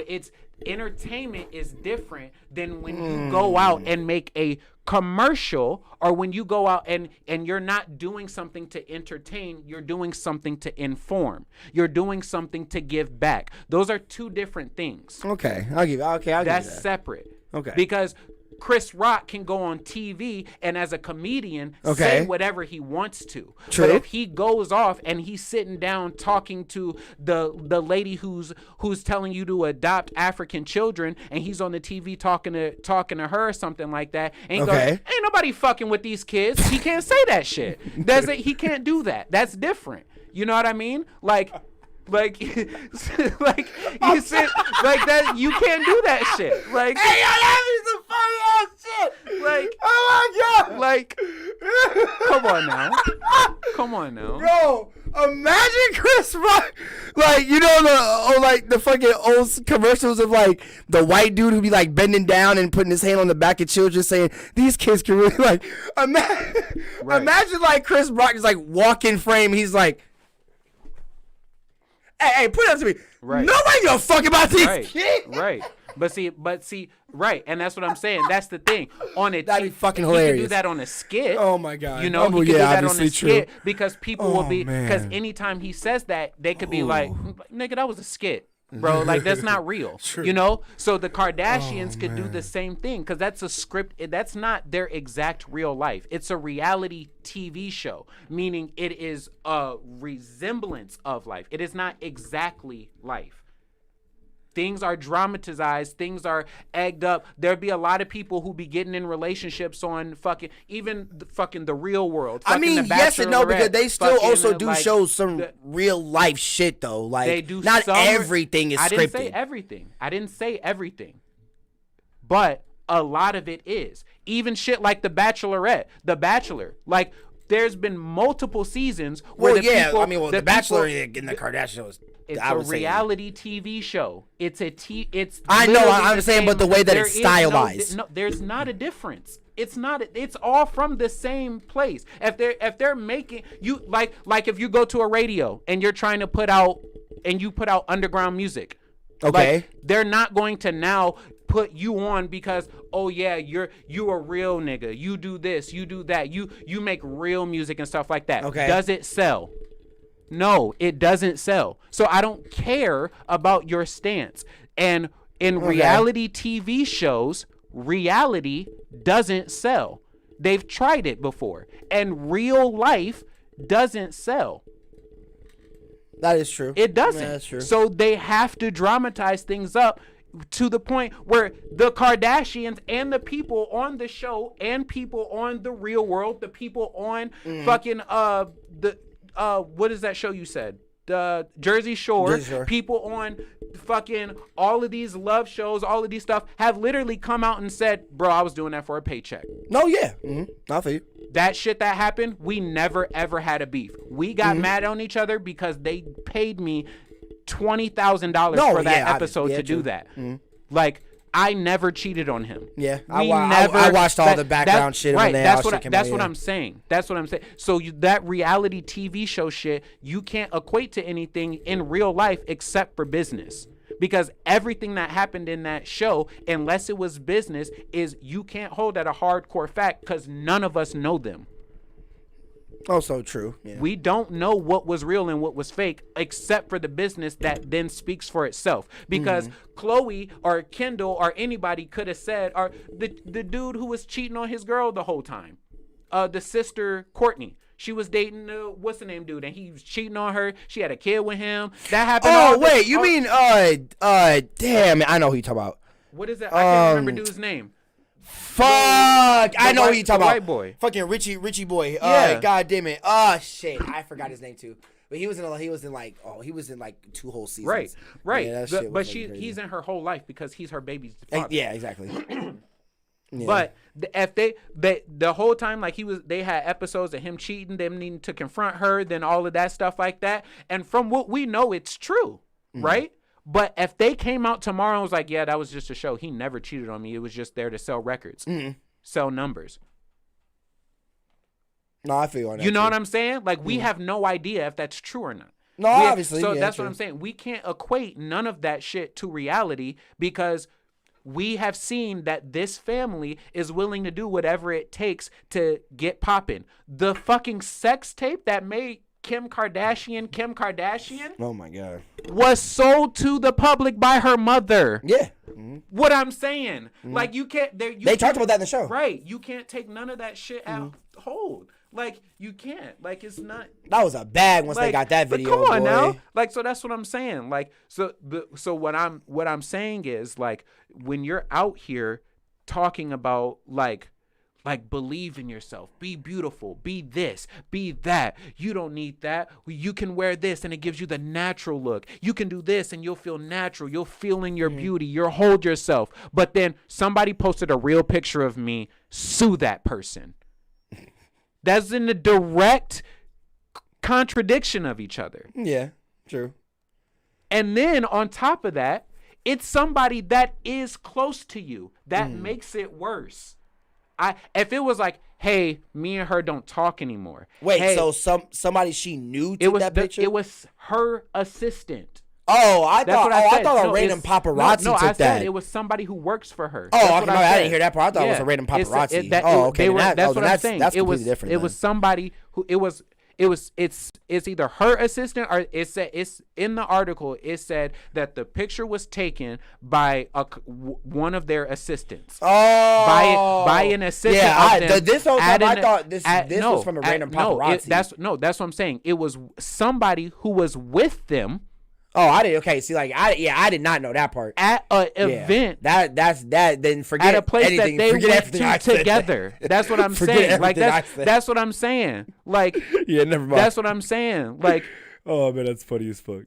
It's entertainment is different than when you go out and make a commercial, or when you go out and you're not doing something to entertain, you're doing something to inform. You're doing something to give back. Those are two different things. Okay, I'll give you that. That's separate. Okay. Because Chris Rock can go on TV and as a comedian say whatever he wants to. True. But if he goes off and he's sitting down talking to the lady who's telling you to adopt African children, and he's on the TV talking to her or something like that, and he goes, ain't nobody fucking with these kids. He can't say that shit. He can't do that. That's different. You know what I mean? Like you said, like that. You can't do that shit. Like, hey, yo, that is the funny ass shit. Like, oh my god. Like, come on now, bro. Imagine Chris Rock, like, you know, the fucking old commercials of like the white dude who be like bending down and putting his hand on the back of children, saying these kids can really like. Imagine like Chris Rock is like walk in frame. He's like, Hey, put it up to me. Right. Nobody give a fuck about these kids. Right. But see, right, and that's what I'm saying. That's the thing. That'd be fucking hilarious. You can do that on a skit. Oh my god. You know, you can do that on a skit because people will be, man. because anytime he says that, they could be like, nigga, that was a skit. Bro, like, that's not real. True. You know? So the Kardashians could do the same thing, because that's a script. That's not their exact real life. It's a reality TV show, meaning it is a resemblance of life. It is not exactly life. Things are dramatized. Things are egged up. There'd be a lot of people who be getting in relationships on the real world. I mean, yes and no, because they still also do show some real life shit though. Like, they do. Not everything is scripted. I didn't say everything, but a lot of it is. Even shit like The Bachelorette, The Bachelor, like. There's been multiple seasons where The Bachelor and the Kardashians. It's a reality TV show. It's I know. I'm saying, but the way that it's stylized. No, there's not a difference. It's not. It's all from the same place. If they're making you like if you go to a radio and you're trying to put out underground music. Okay. Like, they're not going to now put you on because, oh yeah, you a real nigga. You do this, you do that. You make real music and stuff like that. Okay. Does it sell? No, it doesn't sell. So I don't care about your stance. And in reality TV shows, reality doesn't sell. They've tried it before. And real life doesn't sell. That is true. It doesn't. Yeah, that's true. So they have to dramatize things up to the point where the Kardashians and the people on the show and people on the real world, the people on fucking what is that show you said? The Jersey Shore. People on fucking all of these love shows, all of these stuff have literally come out and said, bro, I was doing that for a paycheck. No, yeah. I'll feel you. That shit that happened, we never ever had a beef. We got mad on each other because they paid me $20,000 for that episode to do that. Like, I never cheated on him. Yeah, I watched all the background shit. Right, that's what I'm saying. That's what I'm saying. So that reality TV show shit, you can't equate to anything in real life except for business. Because everything that happened in that show, unless it was business, is you can't hold that a hardcore fact because none of us know them. Also true. Yeah. We don't know what was real and what was fake except for the business that then speaks for itself. Because Chloe or Kendall or anybody could have said, or the dude who was cheating on his girl the whole time, the sister Courtney. She was dating what's the name dude, and he was cheating on her. She had a kid with him. That happened. Oh wait, you mean damn, I know who you talking about. What is that? I can't remember dude's name. Fuck, I know who you talking about. White boy. Fucking Richie boy. Yeah. God damn it. Oh shit, I forgot his name too. But he was in like 2 whole seasons. Right. Yeah, that shit But was crazy. he's in her whole life because he's her baby's father. Yeah, exactly. Yeah. But if they the whole time, like they had episodes of him cheating, them needing to confront her, then all of that stuff like that. And from what we know, it's true, right? But if they came out tomorrow and was like, yeah, that was just a show. He never cheated on me. It was just there to sell records, sell numbers. No, I feel you on that. You know what I'm saying? Like, we have no idea if that's true or not. No, obviously. So yeah, that's true. what I'm saying. We can't equate none of that shit to reality because we have seen that this family is willing to do whatever it takes to get popping. The fucking sex tape that made Kim Kardashian, Oh my God. was sold to the public by her mother. Yeah. What I'm saying, like you can't. They talked about that in the show, right? You can't take none of that shit out. Hold, like you can't. Like it's not. That was a bag once they got that video. Come on boy. now, like so that's what I'm saying. Like so what I'm saying is like when you're out here talking about like believe in yourself, be beautiful, be this, be that. You don't need that. You can wear this and it gives you the natural look. You can do this and you'll feel natural. You'll feel in your beauty. You'll hold yourself. But then somebody posted a real picture of me. Sue that person. That's in the direct contradiction of each other. Yeah, true. And then on top of that, it's somebody that is close to you that makes it worse. If it was like, hey, me and her don't talk anymore. Wait, hey, so somebody she knew took that picture? It was her assistant. Oh, I thought No, a random paparazzi took I that. said it was somebody who works for her. Oh, okay, I didn't hear that part. I thought it was a random paparazzi. Okay. That's what I'm saying. That's it completely different. It was somebody who it's either her assistant or it's in the article. It said that the picture was taken by one of their assistants. Oh, by an assistant. Yeah, this whole time I thought this was from a random paparazzi. That's what I'm saying. It was somebody who was with them. Oh, I didn't. Okay, see, like I did not know that part. At an event. That's Then forget at a place anything. that they forget went to together. That's what I'm saying. Like that's what I'm saying. Like yeah, never mind. That's what I'm saying. Like oh man, that's funny as fuck.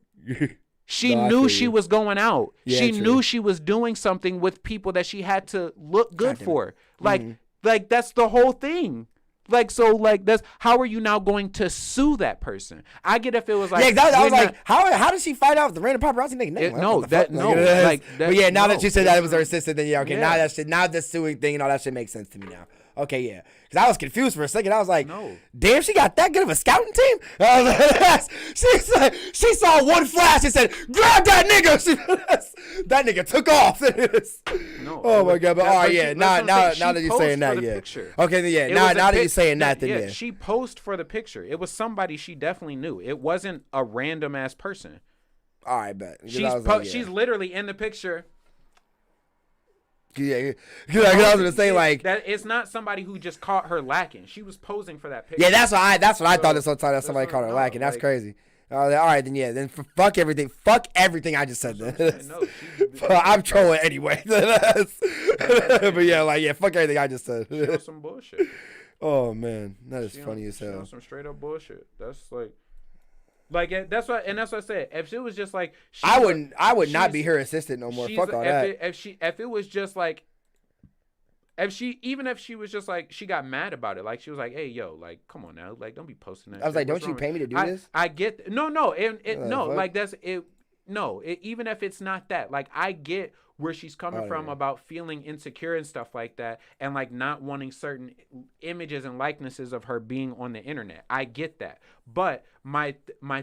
She knew she was going out. Yeah, she true. knew she was doing something with people that she had to look good for. Like that's the whole thing. Like so, like that's how are you now going to sue that person? I get if it was like I was like, how did she find out the random paparazzi nigga name? But yeah, now that you said that it was her assistant, then yeah, okay, now the suing thing and all that shit makes sense to me now. Okay, yeah, because I was confused for a second. I was like, damn, she got that good of a scouting team. She saw one flash and said, grab that nigga. That nigga took off. Oh my god, but all right, yeah. Now that you're saying that, yeah. Okay, yeah. Now that you're saying that, then yeah. She posed for the picture. It was somebody she definitely knew. It wasn't a random ass person. All right, bet. She's literally in the picture. Yeah, because I was gonna say like that. It's not somebody who just caught her lacking. She was posing for that picture. Yeah, that's what I thought this whole time that somebody caught her lacking. That's crazy. All right, then yeah, then fuck everything. Fuck everything I just said. I'm trolling anyway. But yeah, fuck everything I just said. She on some bullshit. Oh man, that is funny as hell. She on some straight up bullshit. That's like that's what I said. If she was just like, I would not be her assistant no more. Fuck all that. If it was just like, if she was just like, she got mad about it. Like she was like, hey yo, like come on now, like don't be posting that. I was like, don't you pay me to do this? I get no, like that's it. No, even if it's not that, like I get where she's coming from about feeling insecure and stuff like that, and like not wanting certain images and likenesses of her being on the internet. I get that, but my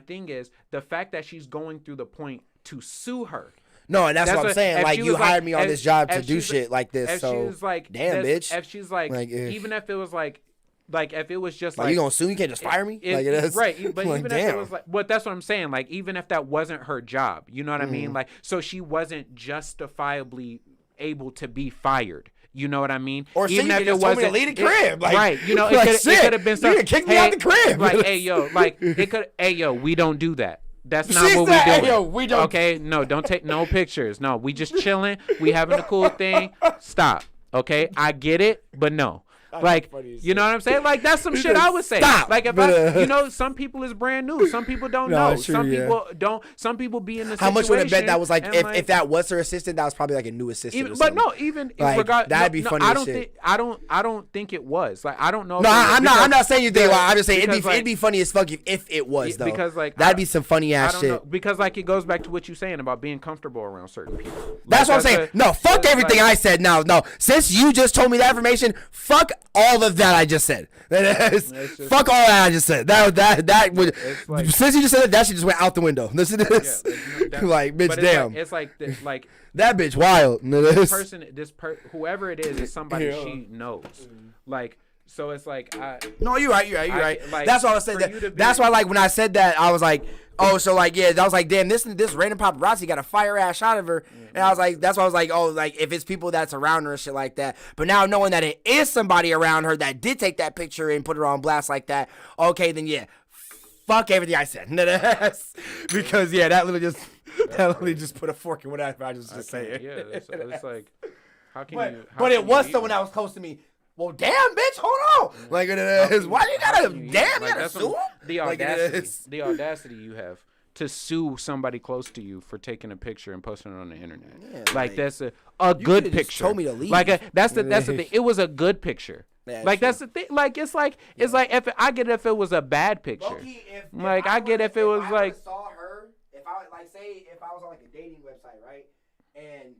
thing is the fact that she's going through the point to sue her. No, and that's what I'm saying. Like you hired me on this job to do shit like this. So she was like, damn, bitch. If she's like even if it was like if it was just like you gonna sue? You can't just fire me? Right, but like, even damn. if it was like, but that's what I'm saying. Like even if that wasn't her job, you know what I mean? Like so she wasn't justifiably able to be fired. You know what I mean? Or even if it wasn't leave the crib, like, right? You know, it could have been something. You kick me out the crib. Like, hey yo, like it could. Hey yo, we don't do that. That's not what we do. Hey, yo, we don't. Okay, no, don't take no pictures. No, we just chilling. We having a cool thing. Stop. Okay, I get it, but no. Like, you know what I'm saying? Like, that's some shit I would say. Stop. Like, if some people is brand new. Some people don't know. True, some people don't. Some people be in the How situation. much would I bet that was like and, if that was her assistant, that was probably like a new assistant. even, or but something. no, even Like, that'd be funny I as don't shit. think I don't think it was. Like, I don't know. No, I'm not saying you think. I'm just saying because, it'd be funny as fuck if it was though. Because like that'd be some funny I ass don't shit. know, because like it goes back to what you're saying about being comfortable around certain people. That's what I'm saying. No, fuck everything I said. No. Since you just told me that information, fuck all of that I just said. Fuck all that I just said. That would. Like, since you just said that shit just went out the window. Listen to this. Like, bitch, damn. It's like that bitch wild. Whoever it is somebody she knows. Like, so it's like no, you're right. Like, that's why I said that. That's why, like, when I said that, I was like, oh, so like, yeah, I was like, damn, this random paparazzi got a fire ass shot of her, and I was like, that's why I was like, oh, like if it's people that's around her and shit like that. But now knowing that it is somebody around her that did take that picture and put her on blast like that, okay, then yeah, fuck everything I said. Because yeah, that literally just put a fork in whatever I just saying. Yeah, it's like, how can you? But it was someone that was close to me. Well, damn, bitch, hold on. Like, it is. Why you gotta, you gotta sue him? The audacity you have to sue somebody close to you for taking a picture and posting it on the internet. Yeah, like that's a good picture. Just told me to leave. Like that's the thing. It was a good picture. That's the thing. Like it's like if it was a bad picture. Low-key, I get if it was like. Saw her, if I was on like a dating website, right, and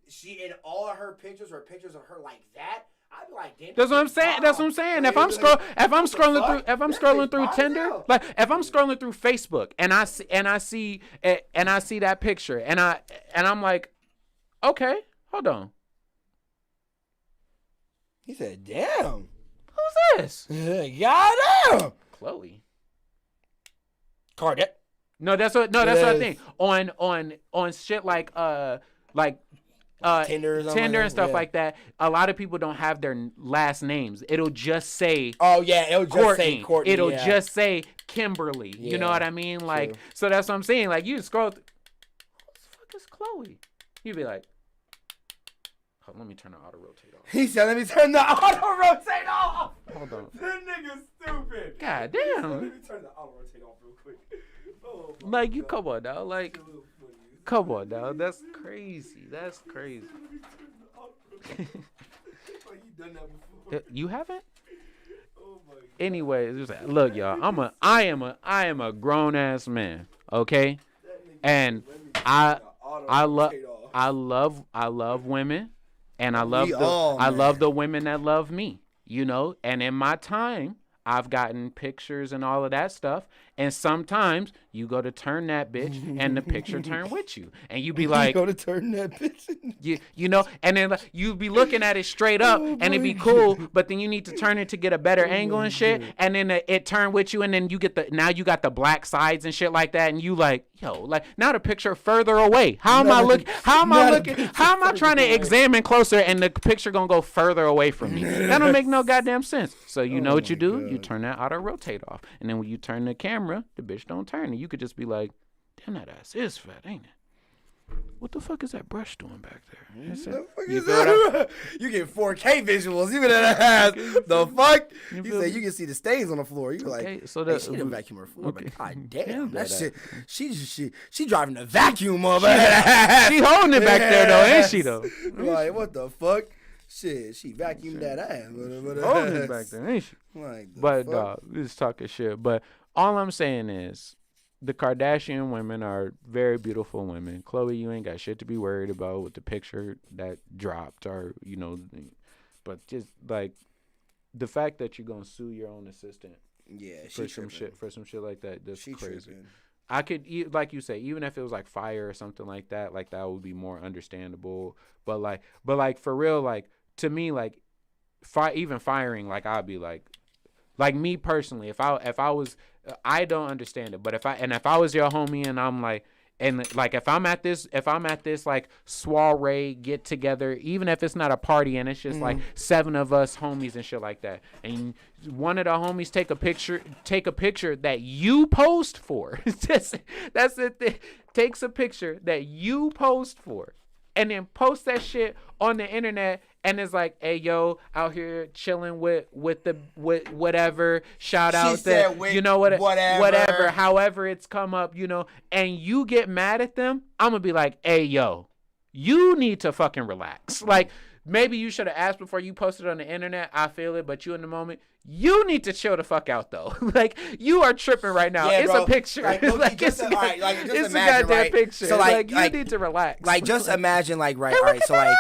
she in all of her pictures were pictures of her like that. I'd be like, damn. That's what I'm saying. If I'm scrolling through Tinder, like if I'm scrolling through Facebook and I see that picture and I'm like, okay, hold on. He said, damn. Who's this? Goddamn. Chloe. Cardette. No, that's what I think. On shit like Tinder and stuff like that. A lot of people don't have their last names. It'll just say. Oh yeah, it'll just Courtney. say Courtney. It'll just say Kimberly. Yeah. You know what I mean? Like, true. So that's what I'm saying. Like, you scroll. Who the fuck is Chloe? You'd be like, oh, let me turn the auto rotate off. He said, let me turn the auto rotate off. Hold on. This nigga's stupid. God damn. Let me turn the auto rotate off real quick. Oh, like, you come on now, like. Come on, now. That's crazy. That's crazy. You haven't? Oh my God. Anyways, look, y'all. I am a grown ass man. Okay, and I love women, and I love the women that love me. You know, and in my time, I've gotten pictures and all of that stuff. And sometimes you go to turn that bitch and the picture turn with you. And you be like, you go to turn that bitch. You know, and then you be looking at it straight up and it'd be cool. But then you need to turn it to get a better angle and shit. And then it turn with you. And then you got the black sides and shit like that. And you like, yo, like now the picture further away. How am I trying to examine closer and the picture gonna go further away from me? That don't make no goddamn sense. So you know what you do? God. You turn that auto rotate off. And then when you turn the camera, the bitch don't turn. And you could just be like, damn, that ass is fat, ain't it? What the fuck is that brush doing back there? You get 4K visuals. You get that ass. The fuck? He said you can see the stains on the floor. You like, okay, so that, she didn't vacuum her floor. Okay. But god damn, that shit. She driving the vacuum up. She holding it back there though, ain't she though? Like what the fuck? Shit, she vacuumed that ass. Holding it back there, ain't she? Like but dog, this is talking shit. But all I'm saying is, the Kardashian women are very beautiful women. Chloe, you ain't got shit to be worried about with the picture that dropped, or you know, but just like the fact that you're gonna sue your own assistant, for some shit like that, that's crazy. Tripping. I could, like you say, even if it was like fire or something like that would be more understandable. But like for real, like to me, like even firing, like I'd be like me personally, if I was, I don't understand it. But if I was your homie and I'm like, and like if I'm at this like soiree get together, even if it's not a party and it's just like 7 of us homies and shit like that, and one of the homies take a picture that you posed for. That's the thing. Takes a picture that you posed for, and then post that shit on the internet, and it's like, hey, yo, out here chilling with whatever, shout out that, you know, whatever, however it's come up, you know, and you get mad at them, I'm gonna be like, hey, yo, you need to fucking relax. Like, maybe you should have asked before you posted on the internet. I feel it, but you in the moment, you need to chill the fuck out though. Like, you are tripping right now. Yeah, it's bro, a picture. Like, it's a goddamn picture. So like you need to relax. Like, just imagine, like, right, all right. So like,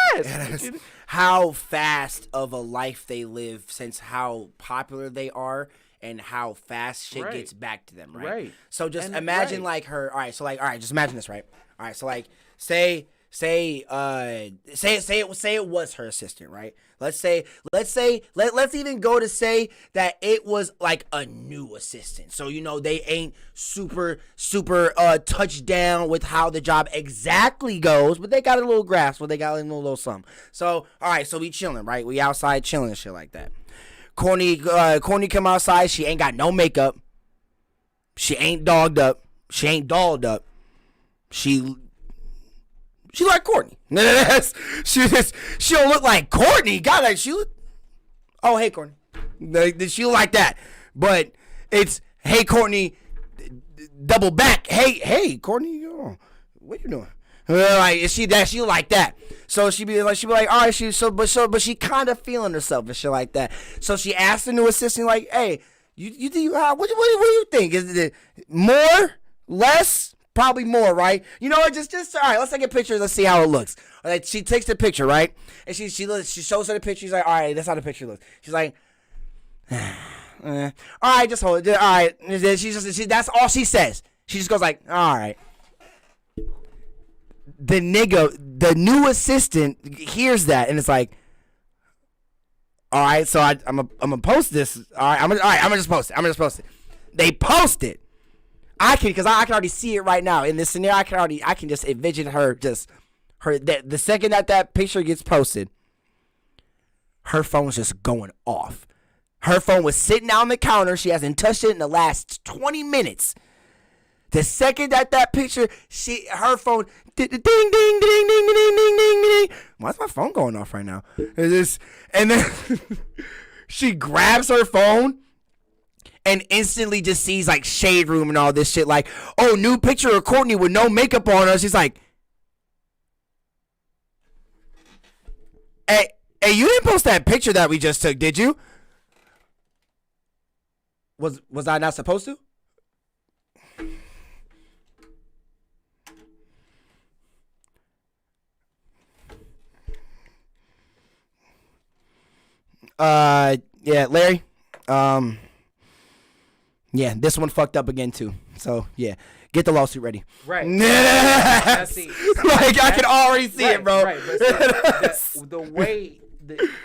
how fast of a life they live since how popular they are and how fast shit gets back to them. Right. So just imagine like her. All right. So like, all right. Just imagine this. Right. All right. So like, say it was her assistant, right? Let's even go to say that it was like a new assistant. So, you know, they ain't super touched down with how the job exactly goes, but they got a little grasp, but they got a little something. So, all right, so we chilling, right? We outside chilling and shit like that. Corny come outside. She ain't got no makeup. She ain't dogged up. She ain't dolled up. She like Courtney. She don't look like Courtney. God, like she look. Oh, hey Courtney. She look like that, but it's hey Courtney, double back. Hey Courtney, what you doing? Like she like that. So she be like, all right, but she kind of feeling herself and shit like that. So she asked the new assistant, like, hey, you think what do you think? Is it more, less? Probably more, right? You know what? Just all right. Let's take a picture. Let's see how it looks. Like, she takes the picture, right? And she shows her the picture. She's like, all right, that's how the picture looks. She's like, all right, just hold it. All right. That's all she says. She just goes like, all right. The new assistant hears that and it's like, all right. So I'm gonna post this. All right. I'm gonna just post it. They post it. Because I can already see it right now in this scenario. I can just envision the second that picture gets posted, her phone's just going off. Her phone was sitting on the counter. She hasn't touched it in the last 20 minutes. The second that picture, her phone, ding, ding, ding, ding, ding, ding, ding, ding, ding. Why's my phone going off right now? And then she grabs her phone. And instantly just sees like shade room and all this shit. Like, oh, new picture of Courtney with no makeup on her. She's like, hey, you didn't post that picture that we just took, did you? Was I not supposed to? Yeah, Larry. Yeah, this one fucked up again too. So yeah, get the lawsuit ready. Right. Like I can already see it, bro. Right. But so the way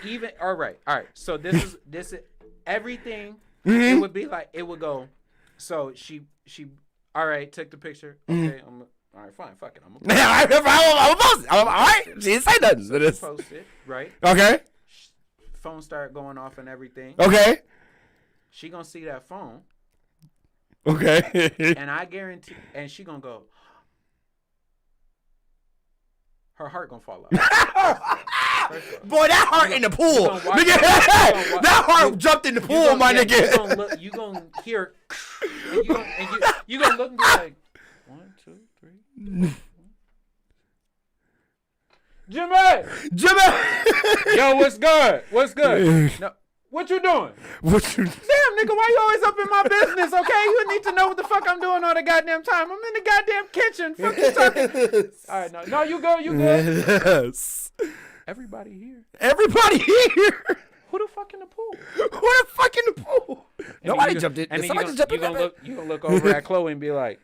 even all right. So this is everything. Mm-hmm. It would be like it would go. So she all right, took the picture. Okay, all right, fine, fuck it. I'm gonna post it. All right, she didn't say nothing. So post it, right? Okay. Phone start going off and everything. Okay. She gonna see that phone. Okay. And I guarantee, and she gonna go, her heart gonna fall out. Boy, that heart in the pool. Nigga, that heart jumped in the pool, my nigga. You gonna hear, and you gonna look and be like, 1, 2, 3. Jimmy! Yo, what's good? No. What you doing? Damn, nigga, why you always up in my business, okay? You need to know what the fuck I'm doing all the goddamn time. I'm in the goddamn kitchen. Fuck you talking. All right, no, you good? Yes. Everybody here. Who the fuck in the pool? Nobody jumped in. And you gonna look over at Chloe and be like,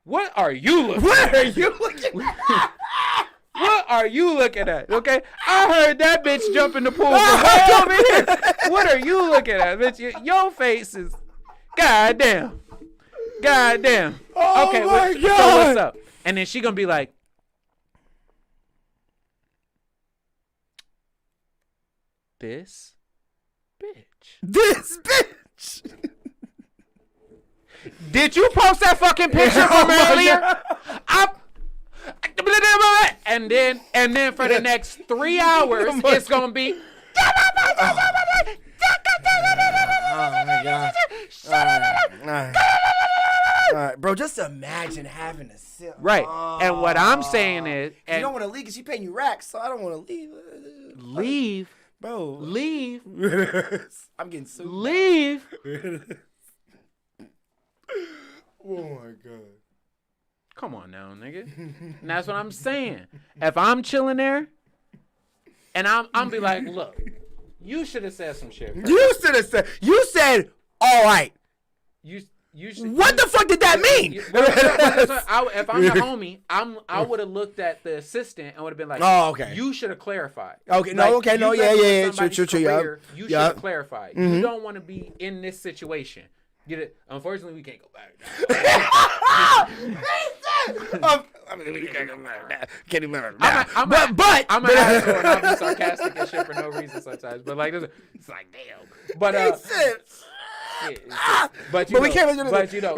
what are you looking at? What are you looking at? Okay, I heard that bitch jump in the pool from way over here. What are you looking at, bitch? Your face is, goddamn. Oh okay, my God. So what's up? And then she gonna be like, this bitch. Did you post that fucking picture from earlier? And then for the next 3 hours, it's gonna be. Oh my god! All right, bro. Just imagine having to sit. Right. And what I'm saying is, you don't want to leave because she's paying you racks, so I don't want to leave. Leave, bro. Leave. I'm getting sued. Leave. Oh my god. Come on now, nigga. And that's what I'm saying. If I'm chilling there, and I'm be like, look, you should have said some shit. First. You said, all right. You should. What the fuck did that mean? If I'm the homie, I would have looked at the assistant and would have been like, oh, okay. You should have clarified. Okay, like, no, okay, no, yeah, true, career, you should have clarified. Mm-hmm. You don't want to be in this situation. Get it? Unfortunately, we can't go back. We can't go back. Can't even remember. I'm an asshole and I'll be sarcastic and shit for no reason sometimes. But like, it's like, damn. But but we can't. But so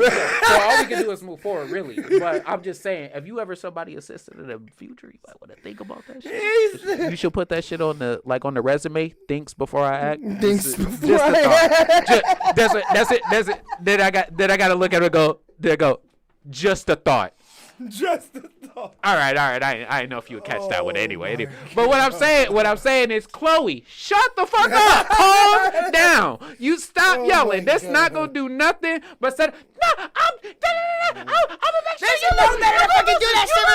all we can do is move forward, really. But I'm just saying, if you ever somebody assistant in the future, you might want to think about that shit. You should put that shit on the resume. Thinks before I act. Thinks before I act. That's it. Then I got to look at it and go. There you go. Just a thought. Just a thought. All right. I didn't know if you would catch that one anyway. But what I'm saying is, Chloe, shut the fuck up. Calm down. You stop yelling. That's not gonna do nothing but say, no, I'm gonna make sure you know that I fucking do that shit.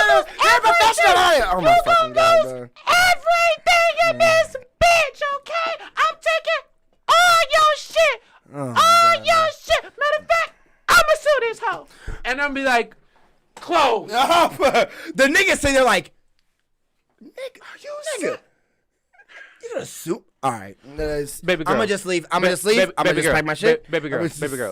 You're professional. Oh my fucking god, bro. Everything in this bitch, okay? I'm taking all your shit. All your shit. Matter of fact, I'ma sue this hoe. And I'm be like, close. The niggas say they're like, nigga, you gonna sue? All right, baby girl. I'm gonna just leave. I'm gonna just pack my shit. Baby girl.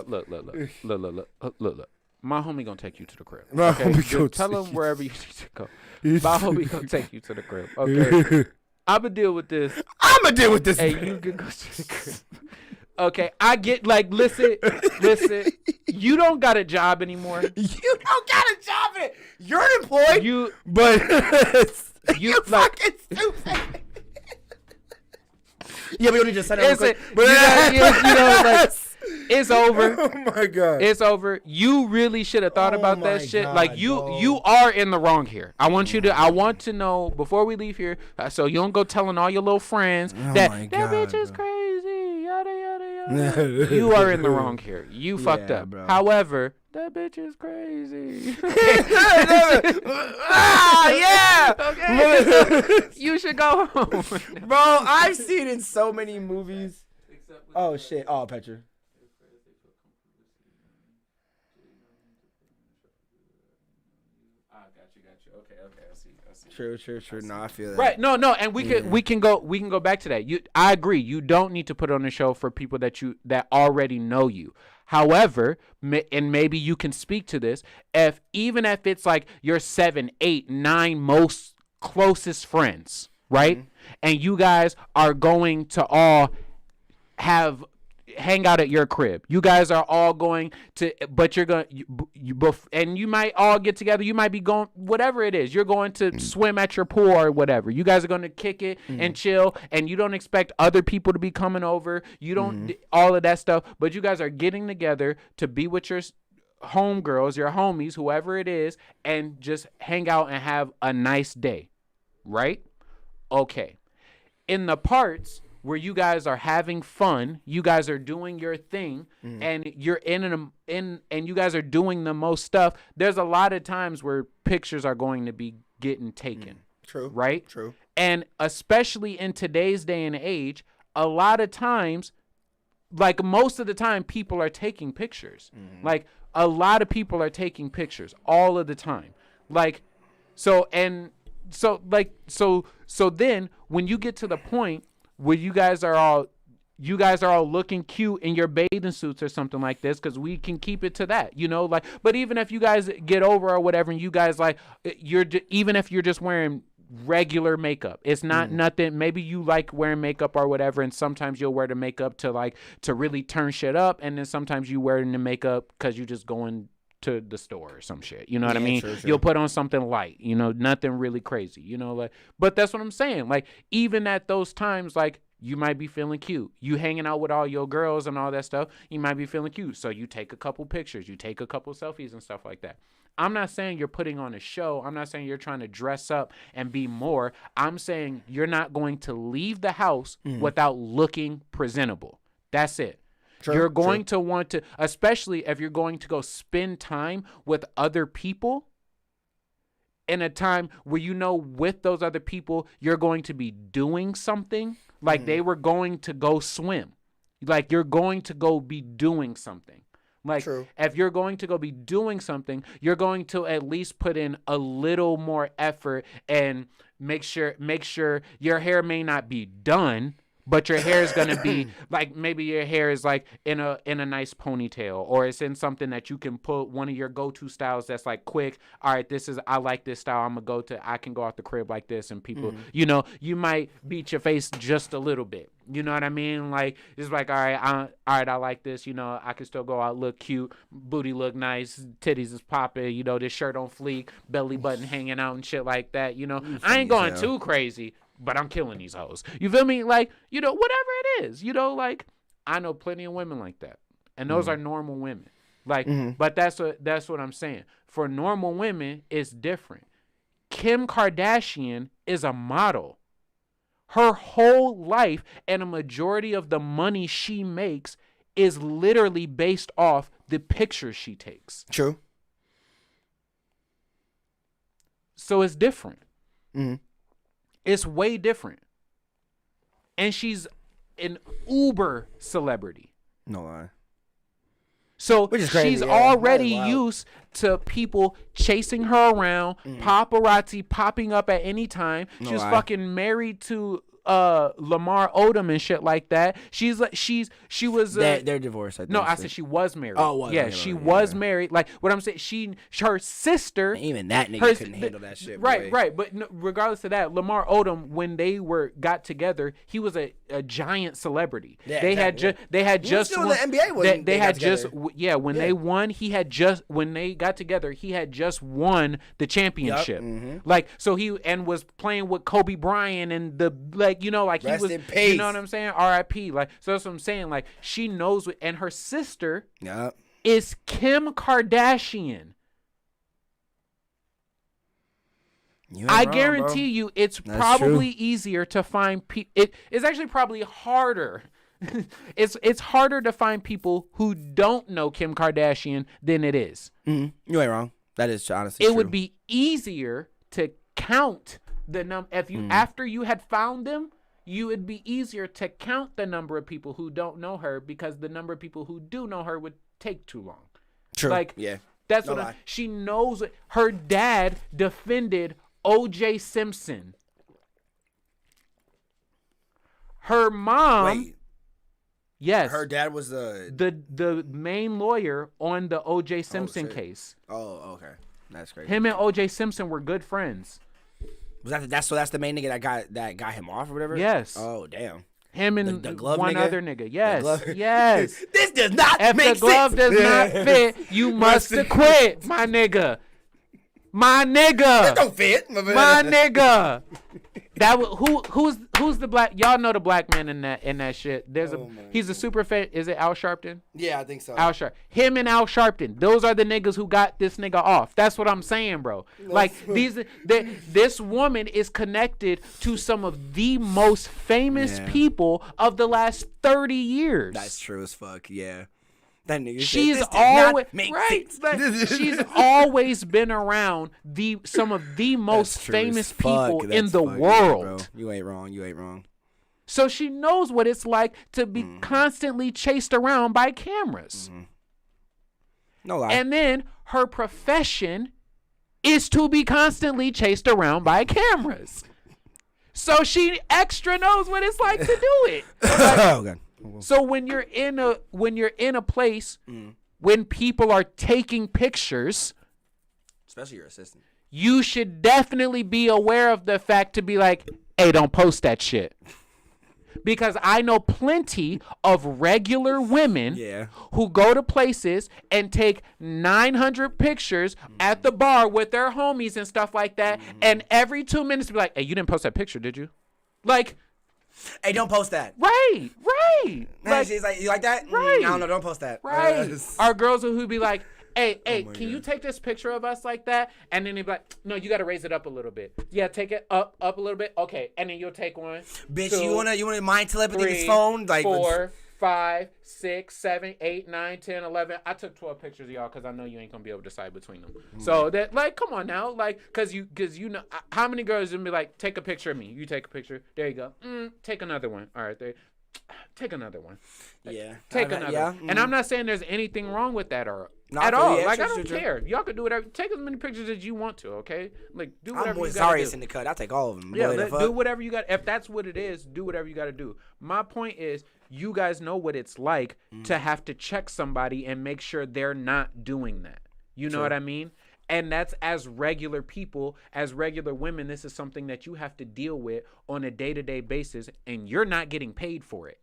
Look. My homie gonna take you to the crib. My Okay? homie tell him wherever you need to go. My homie gonna take you to the crib. Okay. I'ma deal with this. Hey, you can go to the crib. Okay, I get like, listen. You don't got a job anymore. You don't got a job. You're employed. You fucking stupid. Yeah, we only just said it. It's over. Oh my god, it's over. You really should have thought about that shit. God, like you are in the wrong here. I want to know before we leave here, so you don't go telling all your little friends that bitch is crazy. Yada yada yada. You are in the wrong here. You fucked up. Bro. However, that bitch is crazy. Okay. You should go home. Bro, I've seen it in so many movies. Oh shit. Oh, Petra. Okay. I see. True. No, I feel that. Right. No. And we can go back to that. I agree. You don't need to put on a show for people that already know you. However, and maybe you can speak to this, even if it's like your 7, 8, 9 most closest friends, right? Mm-hmm. And you guys are going to all hang out at your crib. You guys are all going to, but you're going, and you might all get together. You might be going, whatever it is. You're going to swim at your pool or whatever. You guys are going to kick it and chill, and you don't expect other people to be coming over. You don't, all of that stuff, but you guys are getting together to be with your homegirls, your homies, whoever it is, and just hang out and have a nice day, right? Okay. In the parts where you guys are having fun, you guys are doing your thing, and you're and you guys are doing the most stuff, there's a lot of times where pictures are going to be getting taken. True. Right? True. And especially in today's day and age, a lot of times, like most of the time, people are taking pictures. Like a lot of people are taking pictures all of the time. Like, so then when you get to the point where you guys are all looking cute in your bathing suits or something like this, because we can keep it to that, like, but even if you guys get over or whatever, and you guys like, even if you're just wearing regular makeup, it's not nothing, maybe you like wearing makeup or whatever, and sometimes you'll wear the makeup to really turn shit up, and then sometimes you wear the makeup because you just going to the store or some shit. You know what I Yeah, mean? true. You'll put on something light, you know, nothing really crazy, you know, like, but that's what I'm saying. Like, even at those times, like, you might be feeling cute. You hanging out with all your girls and all that stuff, you might be feeling cute. So you take a couple pictures, you take a couple selfies and stuff like that. I'm not saying you're putting on a show. I'm not saying you're trying to dress up and be more. I'm saying you're not going to leave the house without looking presentable. That's it. You're going to want to, especially if you're going to go spend time with other people in a time where, you know, with those other people, you're going to be doing something. Like they were going to go swim. Like you're going to go be doing something. Like if you're going to go be doing something, you're going to at least put in a little more effort and make sure your hair may not be done, but your hair is going to be like, maybe your hair is like in a nice ponytail, or it's in something that you can put one of your go-to styles that's like quick. All right, I like this style. I can go out the crib like this, and people, you know, you might beat your face just a little bit. You know what I mean? Like, it's like, all right, I like this. You know, I can still go out, look cute, booty look nice, titties is popping, you know, this shirt on fleek, belly button hanging out and shit like that. You know, I ain't going too crazy, but I'm killing these hoes. You feel me? Like, you know, whatever it is, you know, like, I know plenty of women like that. And those are normal women. Like, but that's what I'm saying. For normal women, it's different. Kim Kardashian is a model. Her whole life and a majority of the money she makes is literally based off the pictures she takes. True. So it's different. It's way different. And she's an uber celebrity. No lie. So Crazy, she's yeah. already Wow. used to people chasing her around, paparazzi popping up at any time. She was fucking married to Lamar Odom and shit like that. She was they're divorced. I think. no, I said she was married. Oh, was yeah, married, she right, was yeah. married. Like what I'm saying, her sister. Even that nigga couldn't handle that shit. Right, boy. right. But no, regardless of that, Lamar Odom, when they got together, he was a giant celebrity. Yeah, they had He was just still in won, the NBA when they they had got just together. when they won, when they got together, he had just won the championship. Like so he was playing with Kobe Bryant and the like, you know, like Rest he was in peace. you know what I'm saying? R.I.P. Like so that's what I'm saying. Like she knows and her sister is Kim Kardashian. I guarantee you it's probably easier to find people. It's actually probably harder. It's harder to find people who don't know Kim Kardashian than it is. You ain't wrong. That is honestly true. It would be easier to count the number if you after you had found them. You would be easier to count the number of people who don't know her because the number of people who do know her would take too long. True. Like, yeah. That's what she knows. Her dad defended O.J. Simpson. Her mom. Wait. Yes. Her dad was the main lawyer on the O.J. Simpson case. Oh, okay. That's crazy. Him and O.J. Simpson were good friends. Was that's the main nigga that got him off or whatever? Yes. Oh, damn. Him and the glove one nigga? other nigga. Yes. Yes. This does not if make sense. If the glove does not fit, you must quit, my nigga. My nigga. This don't fit. My nigga. Who's the black? Y'all know the black man in that shit. He's a super fit. Is it Al Sharpton? Yeah, I think so. Al Sharpton. Him and Al Sharpton. Those are the niggas who got this nigga off. That's what I'm saying, bro. Like this woman is connected to some of the most famous people of the last 30 years. That's true as fuck. Yeah. That nigga she's always she's always been around some of the most famous people in the world. Yeah, you ain't wrong. So she knows what it's like to be constantly chased around by cameras. No lie. And then her profession is to be constantly chased around by cameras. So she extra knows what it's like to do it. Oh god. So when you're in a place when people are taking pictures, especially your assistant, you should definitely be aware of the fact to be like, hey, don't post that shit. Because I know plenty of regular women who go to places and take 900 pictures at the bar with their homies and stuff like that. And every 2 minutes be like, hey, you didn't post that picture, did you? Like, hey, don't post that. Right. Like, she's like, you like that? Right. I don't know, don't post that. Right. Our girls who be like, hey, can you take this picture of us like that? And then they be like, no, you got to raise it up a little bit. Yeah, take it up a little bit. Okay, and then you'll take one. Bitch, 2, you wanna mind telepathy 3, his phone? Like 4, 5, 6, 7, 8, 9, 10, 11. I took 12 pictures of y'all because I know you ain't gonna be able to decide between them. So that, like, come on now, like, cause you know how many girls gonna be like, take a picture of me. You take a picture. There you go. Take another one. All right, there. Take another one. Yeah. Take another. Yeah. And I'm not saying there's anything wrong with that or Not at all. yeah, Like, true, I don't true. care. Y'all can do whatever. Take as many pictures as you want to. Okay. Like, do whatever I'm you with gotta Zarius do. in the cut. I'll take all of them. Yeah, Boy, do whatever you got. If that's what it is, do whatever you got to do. My point is, you guys know what it's like to have to check somebody and make sure they're not doing that. You know what I mean? And that's, as regular people, as regular women, this is something that you have to deal with on a day-to-day basis, and you're not getting paid for it.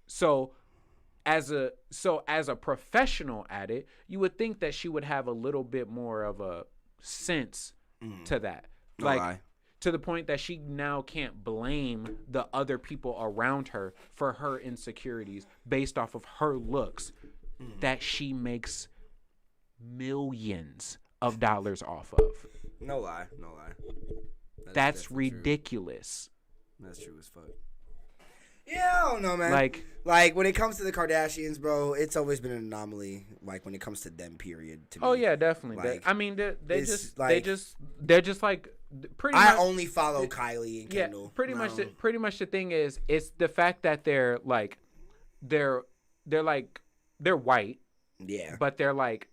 So as a professional at it, you would think that she would have a little bit more of a sense to that. Like, to the point that she now can't blame the other people around her for her insecurities based off of her looks that she makes millions of dollars off of. No lie. That's ridiculous. True. That's true as fuck. Yeah, I don't know, man. Like when it comes to the Kardashians, bro, it's always been an anomaly. Like when it comes to them, period. To me. Oh yeah, definitely. Like, I mean, they're just like pretty I much. only follow Kylie and Kendall. Pretty much the thing is, it's the fact that they're white. Yeah. But they're like,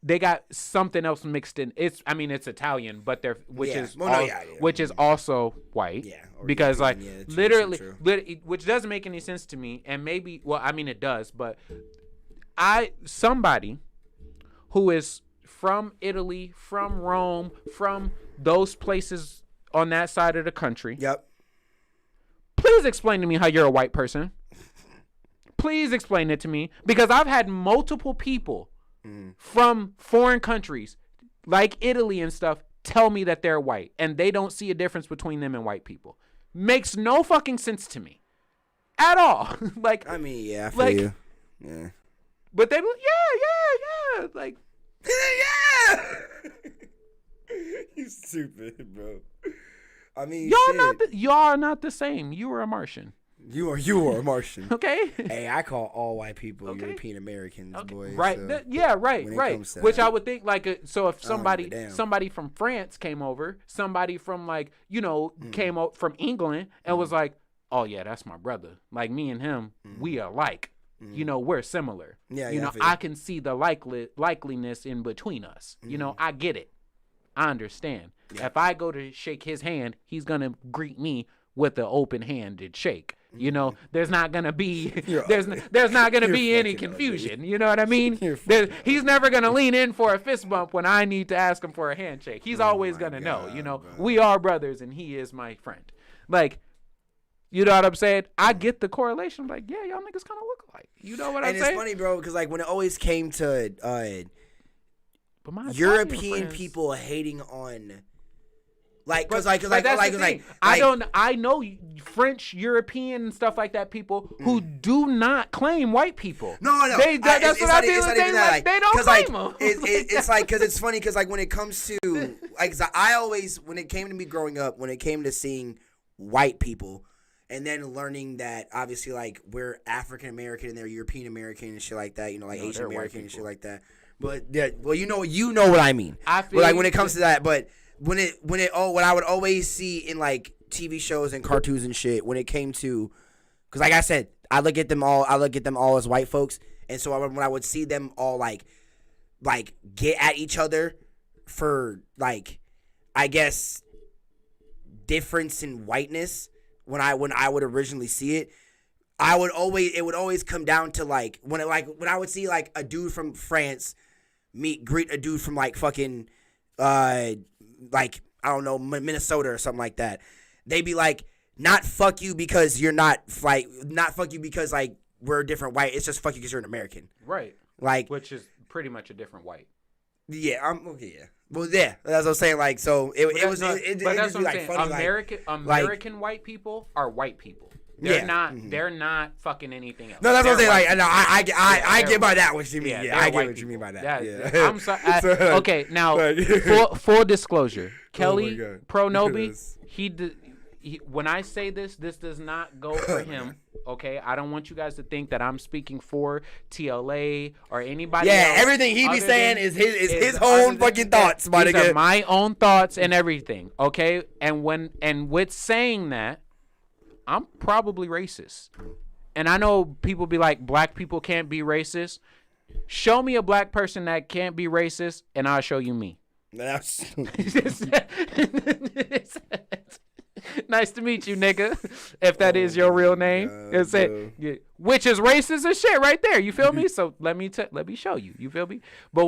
they got something else mixed in. It's Italian, but which is also white. Yeah. Because European, like true. literally, which doesn't make any sense to me. And maybe, well, I mean it does, but somebody who is from Italy, from Rome, from those places on that side of the country. Yep. Please explain to me how you're a white person. Please explain it to me, because I've had multiple people from foreign countries like Italy and stuff tell me that they're white and they don't see a difference between them and white people. Makes no fucking sense to me at all. Like, I mean, yeah, I feel like, you. Yeah. But they be like, yeah. Like, yeah. You stupid, bro. I mean, y'all are not the same. You are a Martian. You are a Martian. Okay. Hey, I call all white people European Americans, boy. Right. So Right. Which I would think, like, so if somebody from France came over, somebody from, like, came out from England and was like, oh yeah, that's my brother. Like, me and him, we are alike. We're similar. Yeah. I can see the likeliness in between us. I get it. I understand. Yeah. If I go to shake his hand, he's gonna greet me with an open-handed shake. There's not gonna be there's not gonna be any confusion. You know what I mean? He's never gonna lean in for a fist bump when I need to ask him for a handshake. He's always gonna know. Bro. We are brothers, and he is my friend. Like, you know what I'm saying? I get the correlation. Like, yeah, y'all niggas kind of look alike. You know what I'm saying? And it's funny, bro, because like when it always came to but my European people hating on. I know French, European, and stuff like that. People who do not claim white people. No. That's what I feel. They don't claim them. It's like, because it's funny, because like when it comes to like, I always, when it came to me growing up, when it came to seeing white people, and then learning that obviously like we're African American and they're European American and shit like that, like Asian American and shit like that. But yeah, well, you know what I mean. I feel like when it comes to that, but. What I would always see in like TV shows and cartoons and shit, when it came to, because like I said, I look at them all as white folks, and so when I would see them all like get at each other for like, I guess, difference in whiteness, when I would originally see it, it would always come down to like when I would see like a dude from France greet a dude from like fucking like, I don't know, Minnesota or something like that. They'd be like, not fuck you because you're not like not fuck you because like we're different white. It's just fuck you because you're an American. Right. Like which is pretty much a different white. Yeah, okay, yeah. Well, yeah, that's what I'm saying. Like, so it was that's what I'm saying. Funny, American white people are white people. They're not. Mm-hmm. They're not fucking anything else. No, that's what I'm saying. Like, no, I get by white. that. What you mean? Yeah, I get what you mean by that. Yeah. I'm sorry. Okay, now full disclosure. Kelly PROnobi, when I say this does not go for him. Okay, I don't want you guys to think that I'm speaking for T.L.A or anybody. Yeah, else everything he be saying is his own fucking thoughts, my nigga. These are my own thoughts and everything. Okay, and with saying that, I'm probably racist. And I know people be like, black people can't be racist. Show me a black person that can't be racist, and I'll show you me. Nice to meet you, nigga. If that is your real name, which is racist as shit, right there. You feel me? So let me show you. You feel me? But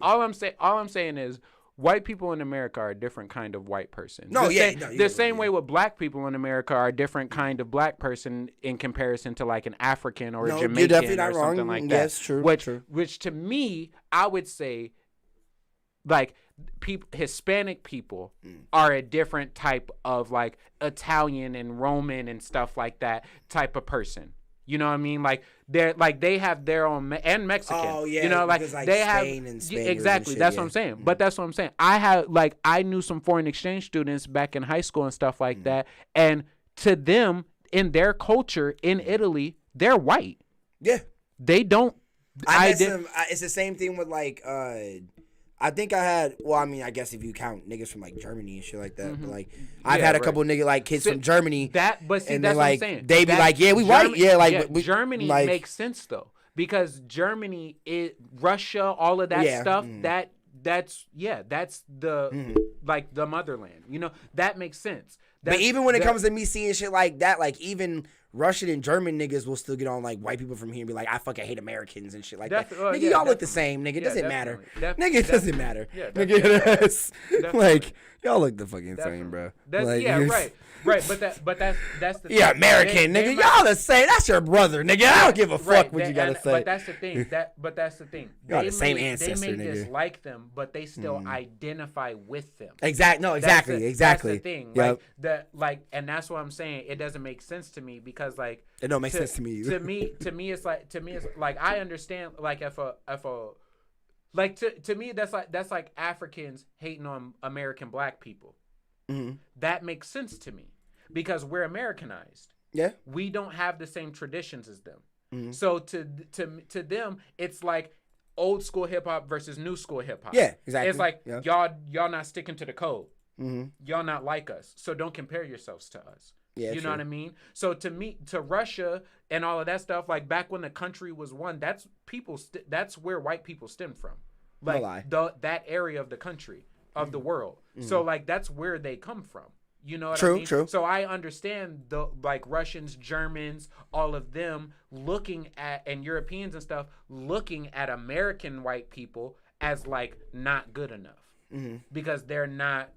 all I'm saying is, white people in America are a different kind of white person. The same way with black people in America are a different kind of black person in comparison to like an African or a Jamaican or something like that. Yes, true. Which to me, I would say, like, Hispanic people are a different type of like Italian and Roman and stuff like that type of person. You know what I mean? Like they have their own and Mexican. Oh yeah. You know, like they have exactly. That's what I'm saying. But that's what I'm saying. I knew some foreign exchange students back in high school and stuff like that, and to them in their culture in Italy, they're white. Yeah. They don't. It's the same thing with like. I think I had. Well, I mean, I guess if you count niggas from like Germany and shit like that, but like I've had a couple nigga like kids from Germany. That's what I'm saying. They be like, yeah, we white, yeah, like Germany makes sense though because Germany, Russia, all of that stuff. That's the like the motherland. You know that makes sense. But even when it comes to me seeing shit like that, like even Russian and German niggas will still get on like white people from here and be like, I fucking hate Americans and shit like that. Nigga, y'all look the same, nigga. It doesn't matter. Nigga, it doesn't matter. Nigga, that's like y'all look the fucking same, bro. Right, but that's the thing. Yeah, American nigga, y'all the same. That's your brother, nigga. I don't give a fuck what you gotta say. But that's the thing. That's the thing. Y'all the same ancestor, nigga. They may nigga. dislike them, but they still identify with them. Exactly. That's the thing. Yep. And that's what I'm saying. It doesn't make sense to me because like it don't make sense to me either. To me it's like I understand like if a like to me that's like Africans hating on American black people. Mm-hmm. That makes sense to me because we're Americanized. Yeah, we don't have the same traditions as them. Mm-hmm. So to them, it's like old school hip hop versus new school hip hop. Yeah, exactly. It's like y'all not sticking to the code. Mm-hmm. Y'all not like us, so don't compare yourselves to us. Yeah, you know what I mean? So to Russia and all of that stuff, like back when the country was one, that's where white people stem from, like that area of the country. Of the world. Mm-hmm. So like that's where they come from. You know what I mean? True. So I understand the like Russians, Germans, all of them looking at and Europeans and stuff looking at American white people as like not good enough. Mm-hmm. Because they're not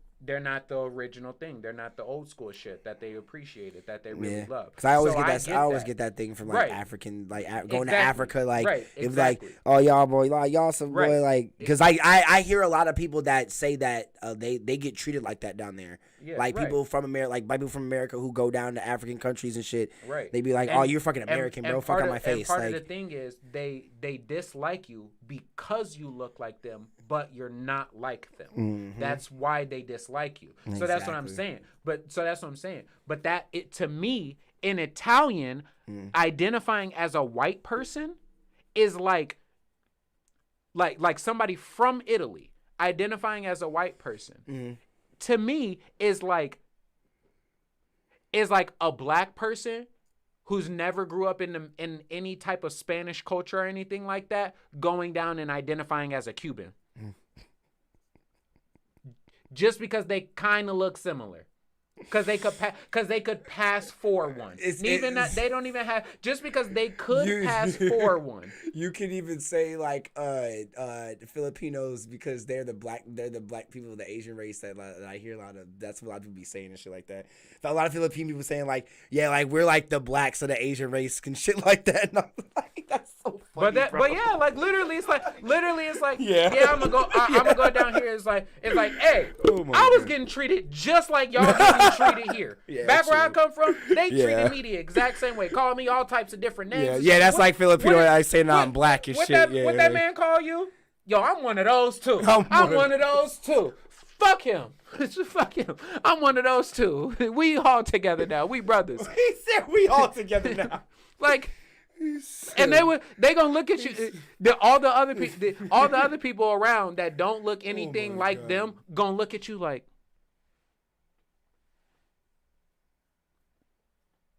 the original thing. They're not the old school shit that they appreciated, that they really love. Because I always get that thing from like African, like going to Africa, like it's like, oh y'all boy, like y'all some boy, like because I hear a lot of people that say that they get treated like that down there. Yeah, like people from America, like white people from America who go down to African countries and shit. Right. They be like, oh, you're fucking American, bro. Fuck on my face. And part of the thing is they dislike you because you look like them, but you're not like them. Mm-hmm. That's why they dislike you. Exactly. So that's what I'm saying. But that to me, in Italian, identifying as a white person is like somebody from Italy identifying as a white person. Mm-hmm. To me, is like a black person who's never grew up in any type of Spanish culture or anything like that, going down and identifying as a Cuban. Just because they kind of look similar. Because they could pass for one. They don't even have, just because they could pass for one. You can even say like Filipinos, because they're the black people, the Asian race that I hear a lot of. That's what a lot of people be saying and shit like that. A lot of Filipino people saying like, yeah, like we're like the blacks of the Asian race and shit like that. And I'm like, that's so funny. But yeah, like literally it's like yeah, I'm gonna go down here. It's like hey, I was getting treated just like y'all getting treated here. Yeah, back where I come from, they treated me the exact same way. Call me all types of different names. Yeah, that's like Filipino. I say now I'm black and shit. What that man call you? Yo, I'm one of those too. I'm one of those too. Fuck him. Fuck him. I'm one of those too. We all together now. We brothers. He said we all together now. Like, and they gonna look at you. All the other people around that don't look anything like them gonna look at you like,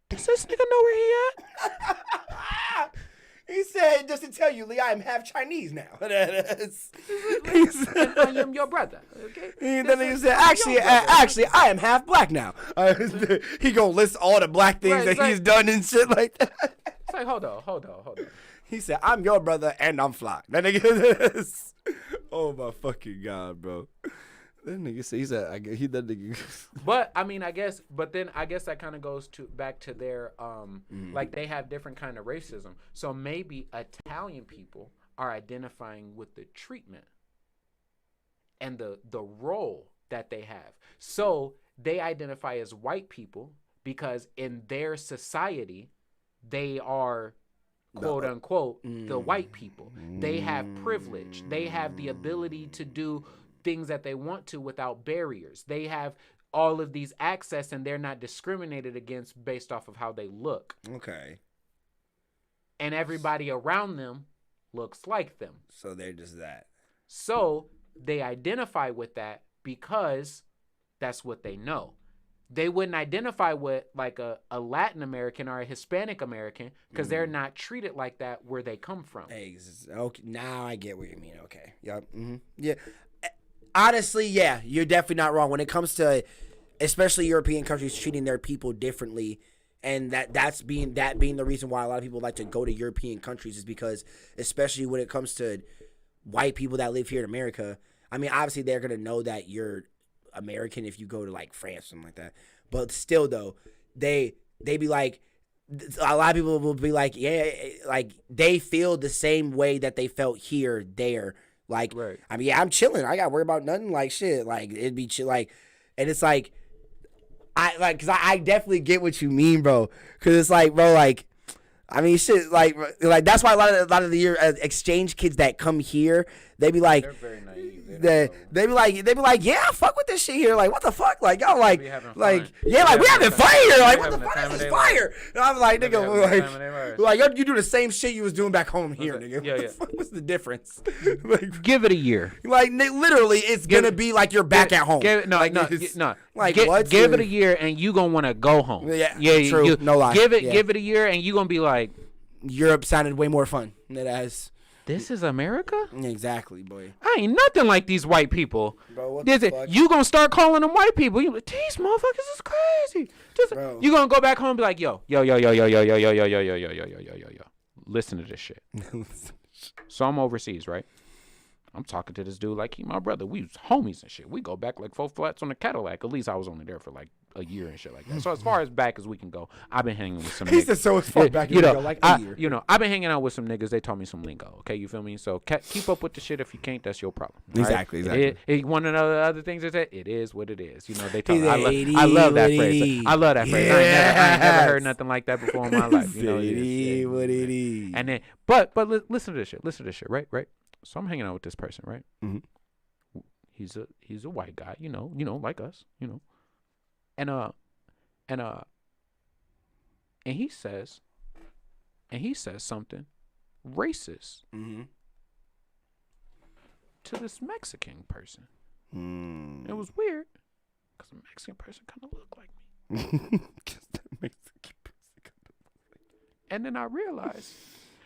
does this nigga know where he at? He said, just to tell you, Lee, I am half Chinese now. And I am your brother. Okay. And then he said, actually, I am half black now. He gonna list all the black things that he's done and shit like that. It's like, hold on. He said, I'm your brother and I'm fly. That nigga, oh my fucking God, bro. That nigga said, that nigga. But I mean, I guess that kind of goes back to their like they have different kind of racism. So maybe Italian people are identifying with the treatment and the role that they have. So they identify as white people because in their society they are, quote unquote, the white people. They have privilege. They have the ability to do things that they want to without barriers. They have all of these access and they're not discriminated against based off of how they look. Okay. And everybody around them looks like them. So they're just that. So they identify with that because that's what they know. They wouldn't identify with like a Latin American or a Hispanic American because they're not treated like that where they come from. Okay, now I get what you mean. Okay. Yep. Mm-hmm. Yeah. Honestly, yeah, you're definitely not wrong when it comes to, especially European countries treating their people differently, and that's being the reason why a lot of people like to go to European countries is because, especially when it comes to white people that live here in America. I mean, obviously they're gonna know that you're American if you go to like France or something like that, but still though, they be like, a lot of people will be like, yeah, like they feel the same way that they felt here there. Like, right. I mean, yeah, I'm chilling. I got to worry about nothing. Like, shit. Like, it'd be chill. Like, and it's like, cause I definitely get what you mean, bro. Cause it's like, bro, like, I mean, shit. Like that's why a lot of the exchange kids that come here, they be like, they're very naive. They be like, yeah, I fuck with this shit here. Like, what the fuck? Like, y'all like, yeah, like we having fun here. Like, what the fuck is this fire? And I'm like, nigga, like you do the same shit you was doing back home here, nigga. Yeah. What's the difference? Like, give it a year. Like, literally, it's gonna be like you're back at home. No. Like, give it a year and you gonna want to go home. Yeah, true. No lie. Give it a year and you gonna be like, Europe sounded way more fun than it has. This is America? Exactly, boy. I ain't nothing like these white people. Bro, what the fuck? You gonna start calling them white people. You like, these motherfuckers is crazy. You gonna go back home and be like, yo. Listen to this shit. So I'm overseas, right? I'm talking to this dude like he my brother. We was homies and shit. We go back like 4 flats on a Cadillac. At least I was only there for like a year and shit like that. So as far as back as we can go, I've been hanging with some niggas. He said so as far back as we can go, like a year. You know, I've been hanging out with some niggas. They taught me some lingo. Okay, you feel me? So keep up with the shit. If you can't, that's your problem. Exactly. One of the other things is that it is what it is. You know, they taught me. I love that phrase. I love that phrase. I ain't never heard nothing like that before in my life. You know, it is what it is. And then, but listen to this shit. Listen to this shit. Right. So I'm hanging out with this person, right? Mm-hmm. He's a white guy, you know, like us, you know, and he says something racist to this Mexican person. It was weird because the Mexican person kind of looked like me. And then I realized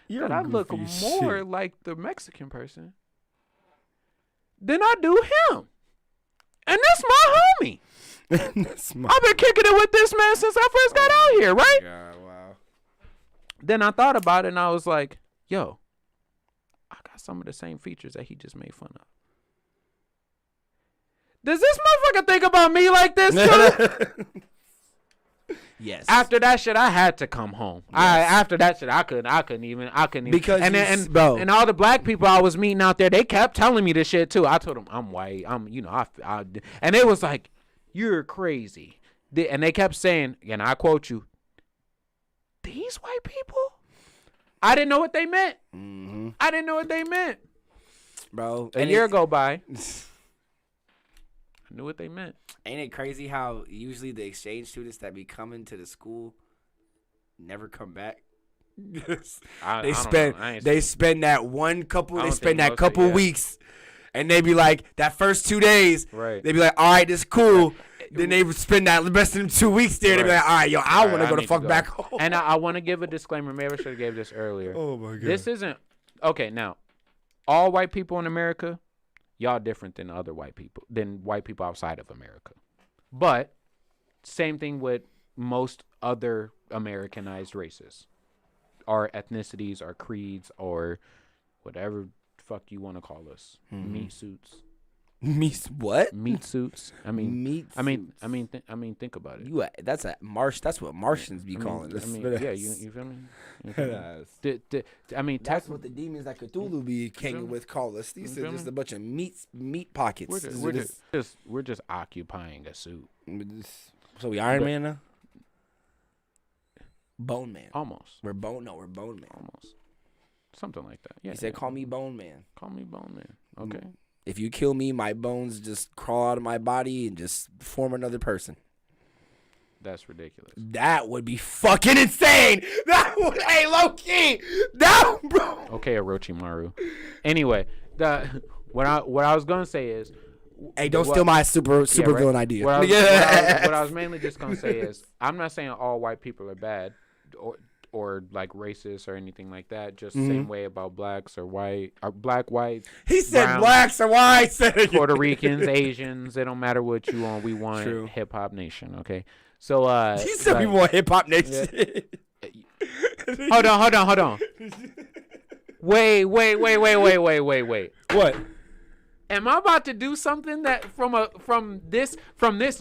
that I look more like the Mexican person than I do him. And that's my homie. I've been kicking it with this man since I first got out here, right? God, wow. Then I thought about it, and I was like, yo, I got some of the same features that he just made fun of. Does this motherfucker think about me like this, too? Yes. After that shit, I had to come home. Yes. After that shit, I couldn't even. Because and all the black people I was meeting out there, they kept telling me this shit too. I told them I'm white. And it was like, you're crazy. And they kept saying, and I quote you, these white people? I didn't know what they meant. Mm-hmm. I didn't know what they meant. Bro. A year go by. I knew what they meant. Ain't it crazy how usually the exchange students that be coming to the school never come back? They spend that couple weeks, and they be like, that first 2 days, right? They be like, all right, this is cool. Right. Then they would spend that the rest of them 2 weeks there. Right. They be like, all right, yo, I want to go the fuck back home. And I want to give a disclaimer. Maybe I should have gave this earlier. Oh my god. This isn't okay. Now, all white people in America, y'all different than white people outside of America. But same thing with most other Americanized races, or ethnicities, or creeds, or whatever the fuck you want to call us. Mm-hmm. Meat suits. What? Meat suits. I mean, meat. Think about it. That's what Martians be calling us. Yeah, you feel me? You feel me? That's what the demons that Cthulhu be hanging with call us. These are just a bunch of meat pockets. We're just occupying a suit. So we Iron Man now? Bone Man. Almost. We're Bone Man. Almost. Something like that. Yeah. He said, "Call me Bone Man." Call me Bone Man. Okay. If you kill me, my bones just crawl out of my body and just form another person. That's ridiculous. That would be fucking insane. That would, hey, low key. That, bro. Okay, Orochimaru. Anyway, what I was gonna say is, hey, don't steal my super villain idea. What I was mainly just gonna say is, I'm not saying all white people are bad, or like racist or anything like that. Just the same way about blacks or white, or black, white. He said browns, blacks or white. Puerto Ricans, Asians. It don't matter what you want. We want hip hop nation. Okay. So he said we want hip hop nation. Yeah. Hold on. Wait. What? Am I about to do something that from this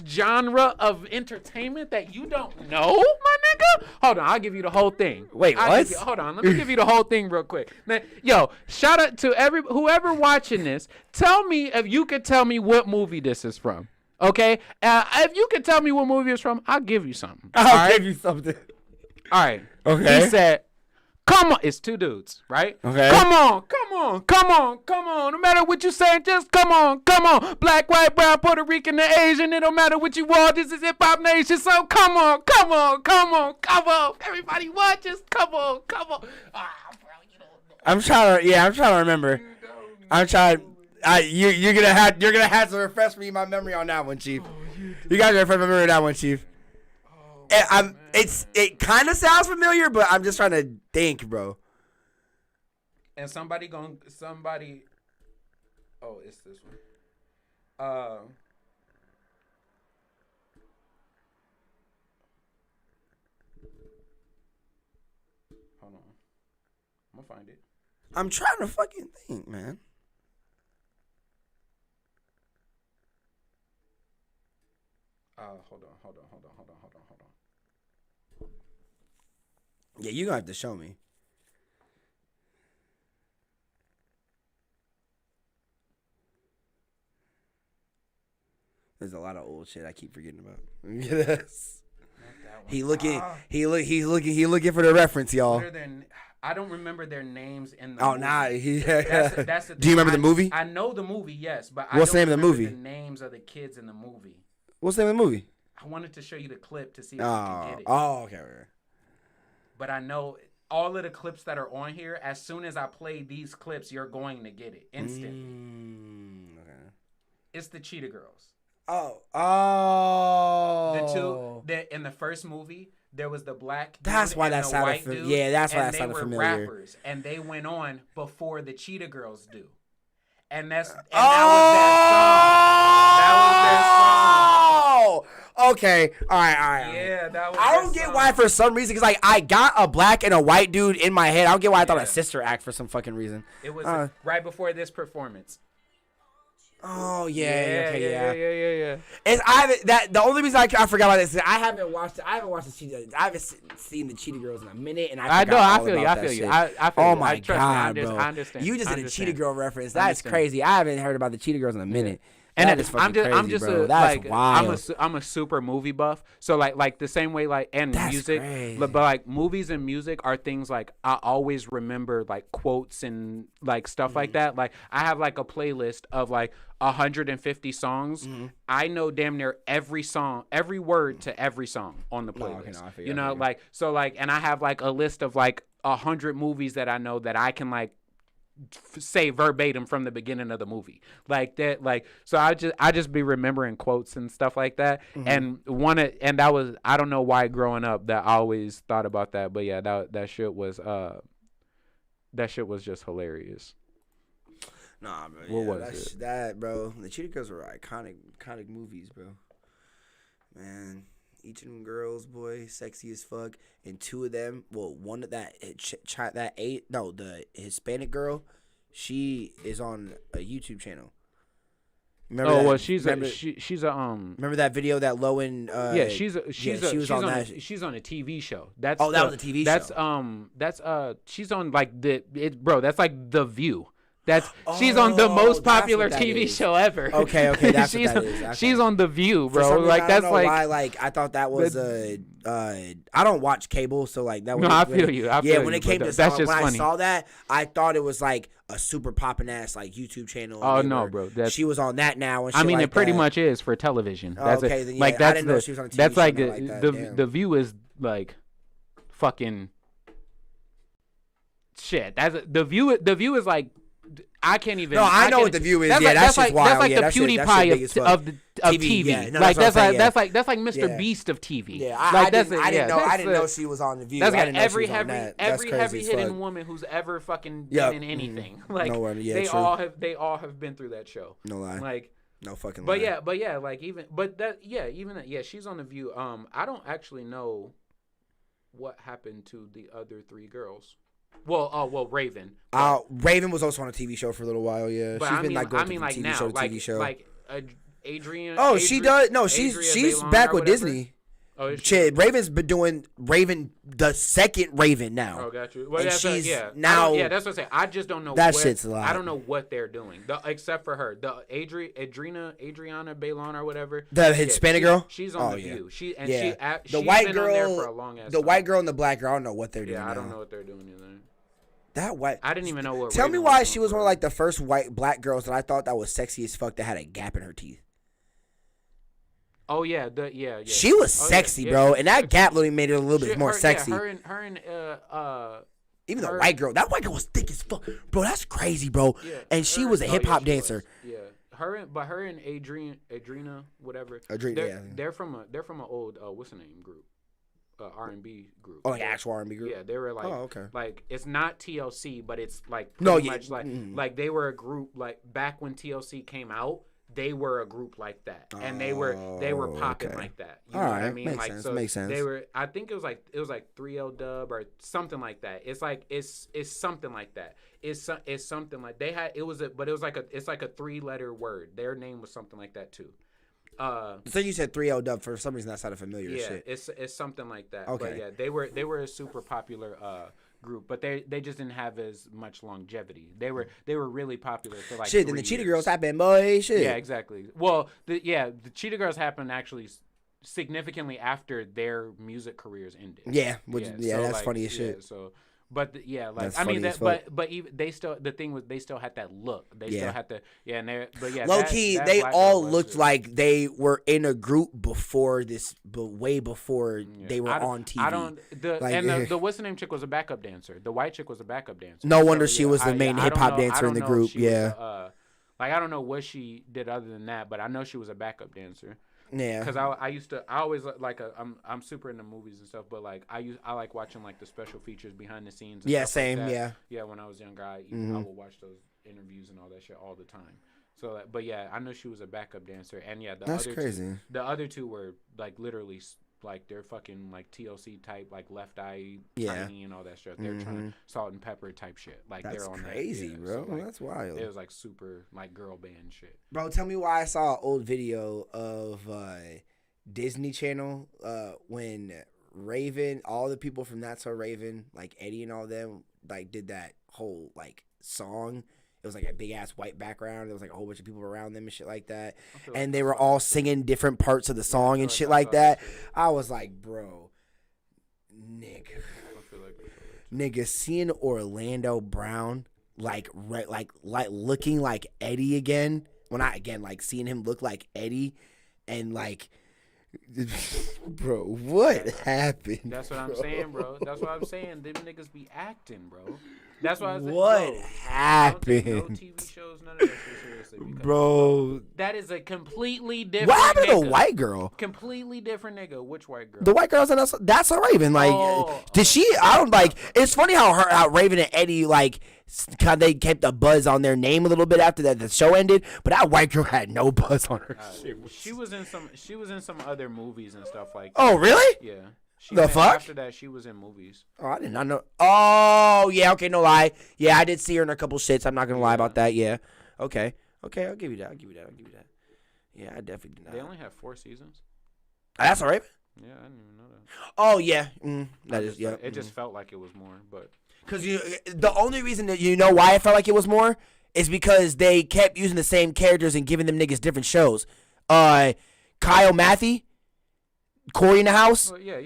genre of entertainment that you don't know, my nigga? Hold on, I'll give you the whole thing. Wait, what? Hold on, let me give you the whole thing real quick. Now, yo, shout out to whoever watching this. Tell me if you could tell me what movie this is from. Okay, if you could tell me what movie it's from, I'll give you something. I'll give you something. All right. Okay. He said, "Come on," it's two dudes, right? Okay. Come on. No matter what you say, just come on. Black, white, brown, Puerto Rican, and Asian. It don't matter what you want. This is hip hop nation. So come on. Everybody watch us. Come on. Ah, bro, you don't know. I'm trying to remember. You're gonna have to refresh me my memory on that one, Chief. You gotta refresh my memory on that one, Chief. It kind of sounds familiar, but I'm just trying to think, bro. And somebody. Oh, it's this one. Hold on. I'm gonna find it. I'm trying to fucking think, man. Hold on. Yeah, you're gonna have to show me. There's a lot of old shit I keep forgetting about. Yes. He's looking for the reference, y'all. I don't remember their names in the movie. Nah. That's the Do you remember the movie? I know the movie, yes, but what's I don't the name of the movie? The names of the kids in the movie. What's the name of the movie? I wanted to show you the clip to see if you can get it. Oh, okay. But I know all of the clips that are on here, as soon as I play these clips, you're going to get it instantly. Okay. It's the Cheetah Girls. Oh. The two that in the first movie, there was the black dude that's why and that the sounded white dude. Yeah, that's why that sounded familiar. Rappers, and they went on before the Cheetah Girls do. and that was that song. Okay. All right. Yeah, that was. I don't get why for some reason, because like I got a black and a white dude in my head. I don't get why I thought a sister act for some fucking reason. It was right before this performance. Oh yeah. It's the only reason I forgot about this is I haven't watched the Cheetah. I haven't seen the Cheetah Girls in a minute, and I feel you. Oh my god, bro! I understand. You just did a Cheetah Girl reference. That's crazy. I haven't heard about the Cheetah Girls in a minute. And I'm just bro. That's wild. I'm a super movie buff, so like the same way and that's music, crazy. but like movies and music are things like I always remember like quotes and like stuff like that. Like I have like a playlist of like 150 songs. I know damn near every song, every word to every song on the playlist. And I have like a list of like 100 movies that I know that I can like say verbatim from the beginning of the movie like that. Like so I just be remembering quotes and stuff like that. And that was, I don't know why growing up that I always thought about that, but yeah, that shit was just hilarious. Nah, bro. What was it? That, bro. The Cheetah Girls were iconic movies, bro. Man, each of them girls, boy, sexy as fuck. And two of them, well, one of the Hispanic girl, she is on a YouTube channel. Remember she's a remember that video that Lowen? She's on a TV show. That was a TV show. That's she's on like that's like The View. She's on the most popular TV show ever. Okay, that's what that is. Okay. She's on The View, bro. For some reason, like that's I don't know why, like I thought that was I don't watch cable, so like that was. No, I feel you. When it came to that's just funny. I saw that, I thought it was like a super poppin' ass like YouTube channel. Oh no, bro. She was on that now. And I mean, like it pretty much is for television. That's okay, then, yeah, like I didn't know she was on a TV that's like like that. The View is like fucking shit. The View is like. I can't even. No, I know what The View is. That's just wild. That's like the PewDiePie of TV. Yeah, no, like that's like Mr. Yeah. Beast of TV. Yeah, I didn't know she was on The View. That's got every heavy hitting woman who's ever fucking been in anything. Like they all have been through that show. No lie. Like no fucking lie. She's on The View. I don't actually know what happened to the other three girls. Well, Raven. Raven was also on a TV show for a little while. Yeah, but she's been like going from TV show to TV show. Like Adrian. Oh, she does. No, she's back with Disney. Oh, Raven's been doing the second Raven now. Oh, got you. Well, and that's she's now. Yeah, that's what I'm saying. I just don't know. That shit's a lot. I don't know what they're doing, except for her, the Adriana Bailon or whatever. The Hispanic girl. She's on The View. She's the white been girl. On there for a long ass the time. White girl and the black girl. I don't know what they're doing. Yeah, I don't now. know what they're doing either. That white. I didn't even know what. Tell Raven me why was she was one of like the first black girls that I thought that was sexy as fuck that had a gap in her teeth. Oh yeah, She was sexy, bro, and that gap literally made it a little bit more sexy. Her and even the white girl, that white girl was thick as fuck, bro. That's crazy, bro. Yeah, and she was a hip hop dancer. Yeah, her and Adriana, whatever. They're from an old what's the name group. R&B group. Oh, like actual R&B group. Yeah, they were like, okay. Like it's not TLC, but it's like much like they were a group like back when TLC came out. They were a group like that, and they were popping like that. You know what I mean? Makes like sense, so makes sense. They were. I think it was like 3L Dub or something like that. It's like it's something like that. It's something like they had. It's like a 3-letter word. Their name was something like that too. So you said 3L Dub. For some reason that sounded familiar. Yeah, shit. it's something like that. Okay. But yeah, they were a super popular group, but they just didn't have as much longevity. They were really popular for like shit. Then the Cheetah Girls happened, boy. Shit. Yeah, exactly. Well, the Cheetah Girls happened actually significantly after their music careers ended. Yeah, that's funny as shit. So. But that's I mean, but even they still the thing was they still had that look. They still had the low key they all looked like they were in a group before this, but way before they were on TV. The what's the name chick was a backup dancer. The white chick was a backup dancer. No wonder she was the main hip hop dancer in the group. Yeah, I don't know what she did other than that, but I know she was a backup dancer. Yeah. Because I always like I'm super into movies and stuff, but like I like watching like the special features behind the scenes. And Yeah, stuff same. Like that. Yeah. Yeah, when I was younger, I would watch those interviews and all that shit all the time. So, but yeah, I know she was a backup dancer, and yeah, That's crazy. The other two were like literally like they're fucking like TLC type, like Left Eye Tiny and all that shit. They're trying to Salt and Pepper type shit. Like that's they're on crazy, that, bro. So, like, that's wild. It was like super like girl band shit. Bro, tell me why I saw an old video of Disney Channel when Raven, all the people from That's So Raven, like Eddie and all them, like did that whole like song. It was like a big ass white background. There was like a whole bunch of people around them and shit like that. And they were all singing different parts of the song and shit like that. I was like, bro, nigga, seeing Orlando Brown like looking like Eddie again. Like seeing him look like Eddie, and like, bro, what happened? That's what I'm saying, bro. That's what I'm saying. Them niggas be acting, bro. That's why I said, what happened? No TV shows, none of that shit seriously. Bro, that is a completely different. What happened nigga. to the white girl? Completely different nigga. Which white girl? The white girl's on That's So Raven. Like, did she? I don't like. It's funny how Raven and Eddie like. They kept a buzz on their name a little bit after that the show ended, but that white girl had no buzz on her. She was in some other movies and stuff like. Oh really? Yeah. The fuck? After that, she was in movies. Oh, I did not know. Oh yeah, okay, no lie. Yeah, I did see her in a couple shits. I'm not gonna lie about that. Yeah. Okay, I'll give you that. Yeah, I definitely did not. They only have 4 seasons. That's all right. Yeah, I didn't even know that. Oh yeah, that is yeah. It just felt like it was more, but. Because the only reason that you know why I felt like it was more is because they kept using the same characters and giving them niggas different shows. Kyle Mathy, Corey in the House. Yeah.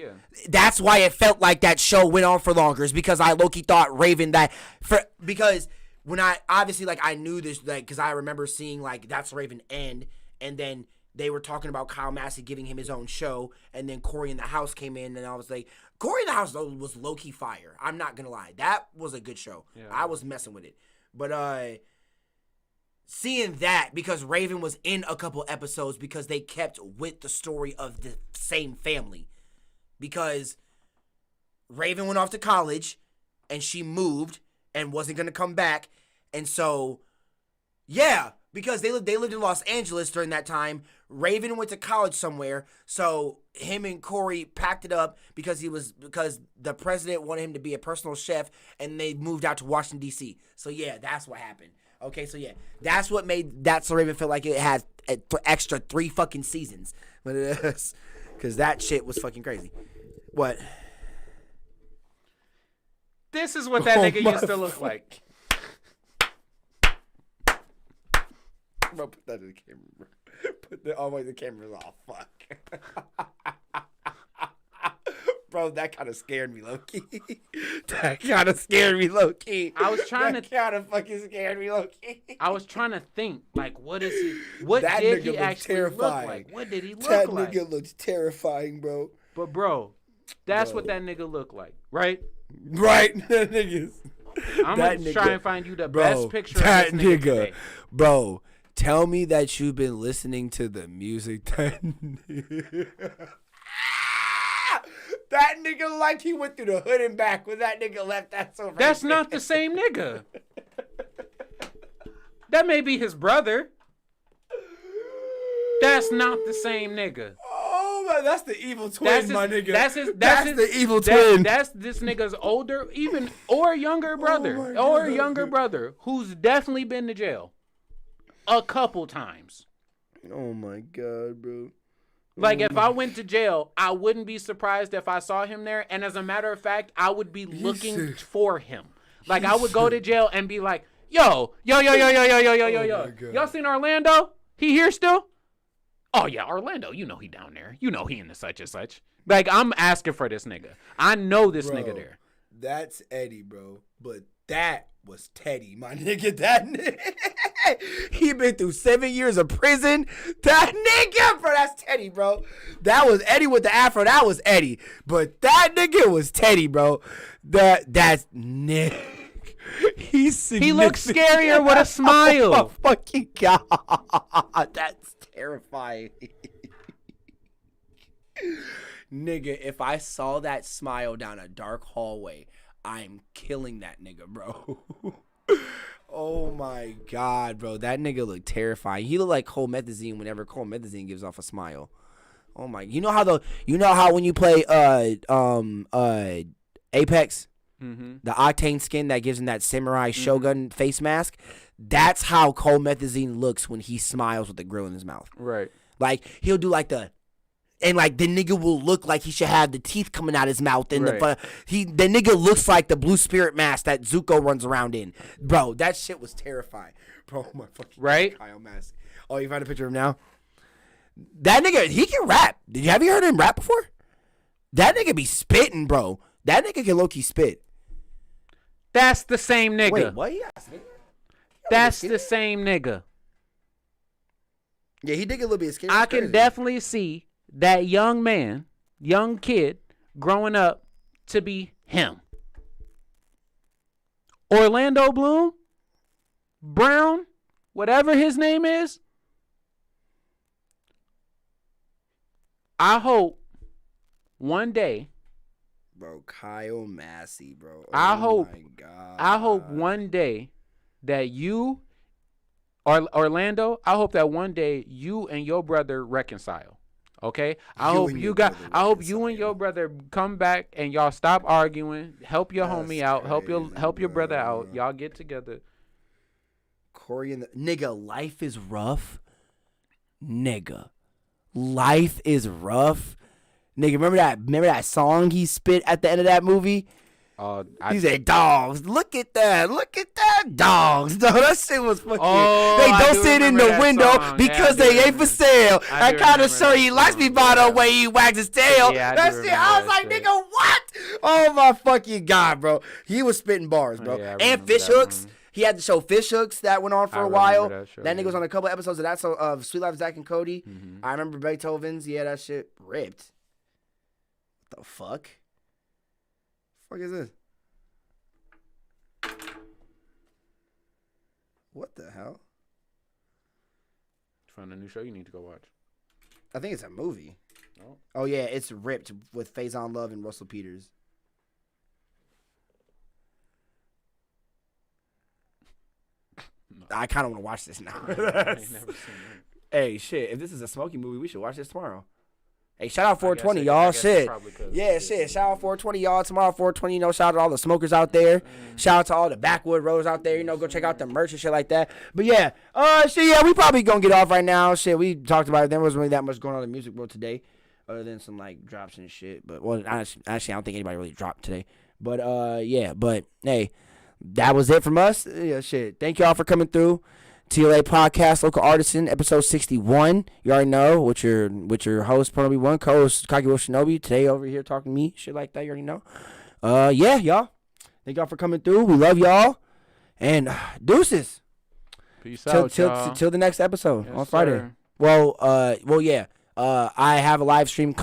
That's why it felt like that show went on for longer. Is because I low-key thought Raven because when I obviously like I knew this like because I remember seeing like That's Raven end and then they were talking about Kyle Massey giving him his own show, and then Corey in the House came in, and I was like, Corey in the House though was low-key fire. I'm not gonna lie, that was a good show. Yeah. I was messing with it, but seeing that because Raven was in a couple episodes because they kept with the story of the same family, because Raven went off to college, and she moved and wasn't gonna come back, and so yeah. Because they lived in Los Angeles during that time. Raven went to college somewhere, so him and Corey packed it up because the president wanted him to be a personal chef, and they moved out to Washington D.C. So yeah, that's what happened. Okay, so yeah, that's what made That's So Raven feel like it had extra 3 fucking seasons, but it is because that shit was fucking crazy. What? This is what that nigga used to look like. Bro, put that in the camera, bro. The camera's off. Fuck. Bro, that kind of scared me low-key. That kind of scared me low-key. I was trying that kind of fucking scared me low-key. I was trying to think, like, what did he actually look like? What did he look like? That nigga looks terrifying, bro. But, bro, that's what that nigga looked like, right? Right. That nigga's... I'm going to try and find you the best picture that of this nigga today. Bro, tell me that you've been listening to the music that nigga like he went through the hood and back when that nigga left That's So Raven. That's not the same nigga. That may be his brother. That's not the same nigga. Oh man, that's the evil twin, my nigga. That's the evil twin. That's this nigga's older, or younger brother, who's definitely been to jail a couple times. Oh my god, bro. Like, if I went to jail, I wouldn't be surprised if I saw him there. And as a matter of fact, I would be looking for him. Like, I would go to jail and be like, yo. Y'all seen Orlando? He here still? Oh, yeah, Orlando. You know he down there. You know he in the such and such. Like, I'm asking for this nigga. I know this nigga there. That's Eddie, bro. But that was Teddy, my nigga. That nigga. He been through 7 years of prison. That nigga, bro, that's Teddy, bro. That was Eddie with the afro. That was Eddie. But that nigga was Teddy, bro. That's Nick. He looks scarier with a smile. Oh my fucking god. That's terrifying. Nigga, if I saw that smile down a dark hallway, I'm killing that nigga, bro. Oh my God, bro. That nigga looked terrifying. He looked like Comethazine whenever Comethazine gives off a smile. Oh my, you know how when you play Apex, the octane skin that gives him that samurai shogun face mask, that's how Comethazine looks when he smiles with the grill in his mouth. Right. Like he'll do like the nigga will look like he should have the teeth coming out his mouth, and the nigga looks like the blue spirit mask that Zuko runs around in. Bro, that shit was terrifying. Bro, my fucking Kyle mask. Oh, you found a picture of him now? That nigga, he can rap. Have you heard him rap before? That nigga be spitting, bro. That nigga can low-key spit. That's the same nigga. Wait, what? That's the same nigga. Yeah, he did get a little bit scared. I can definitely see that young kid growing up to be him. Orlando Bloom, Brown, whatever his name is. I hope one day, bro, Kyle Massey, bro. I hope one day that you, Orlando, I hope that one day you and your brother reconcile. Okay? I hope you and your brother come back and y'all stop arguing, help your homie out, help your brother out. Y'all get together. Corey and the nigga, life is rough. Nigga. Life is rough. Nigga, remember that song he spit at the end of that movie? He said, "Dogs, look at that, dogs." No, that shit was fucking. They don't sit in the window because they ain't for sale. I gotta show you, likes me by the way he wags his tail. That shit, I was like, nigga, what? Oh my fucking God, bro. He was spitting bars, bro. And fish hooks. He had the show Fish Hooks that went on for a while. That nigga was on a couple episodes of that, so of Sweet Life of Zach and Cody. I remember Beethoven's. Yeah, that shit ripped. What the fuck? What the fuck is this? What the hell? Found a new show you need to go watch. I think it's a movie. Oh yeah, it's Ripped with Faison Love and Russell Peters. I kind of want to watch this now. I ain't never seen it. Hey, shit, if this is a smoky movie, we should watch this tomorrow. Hey, shout out 420, y'all. Shit. Yeah, shit. Shout out 420, y'all. Tomorrow, 420, shout out to all the smokers out there. Shout out to all the backwood roads out there. Go check out the merch and shit like that. But yeah, we probably gonna get off right now. Shit, we talked about it. There wasn't really that much going on in the music world today, other than some, like, drops and shit. But, well, actually, I don't think anybody really dropped today. But, yeah. But, hey, that was it from us. Yeah, shit. Thank y'all for coming through. T.L.A Podcast, Local Artisan, episode 61. You already know with your host, PROnobi1, co-host KageWolfShinobi. Today over here talking to me, shit like that. You already know. Yeah, y'all. Thank y'all for coming through. We love y'all. And deuces. Peace out, y'all. Till the next episode on Friday. Sir. Well, yeah. I have a live stream coming.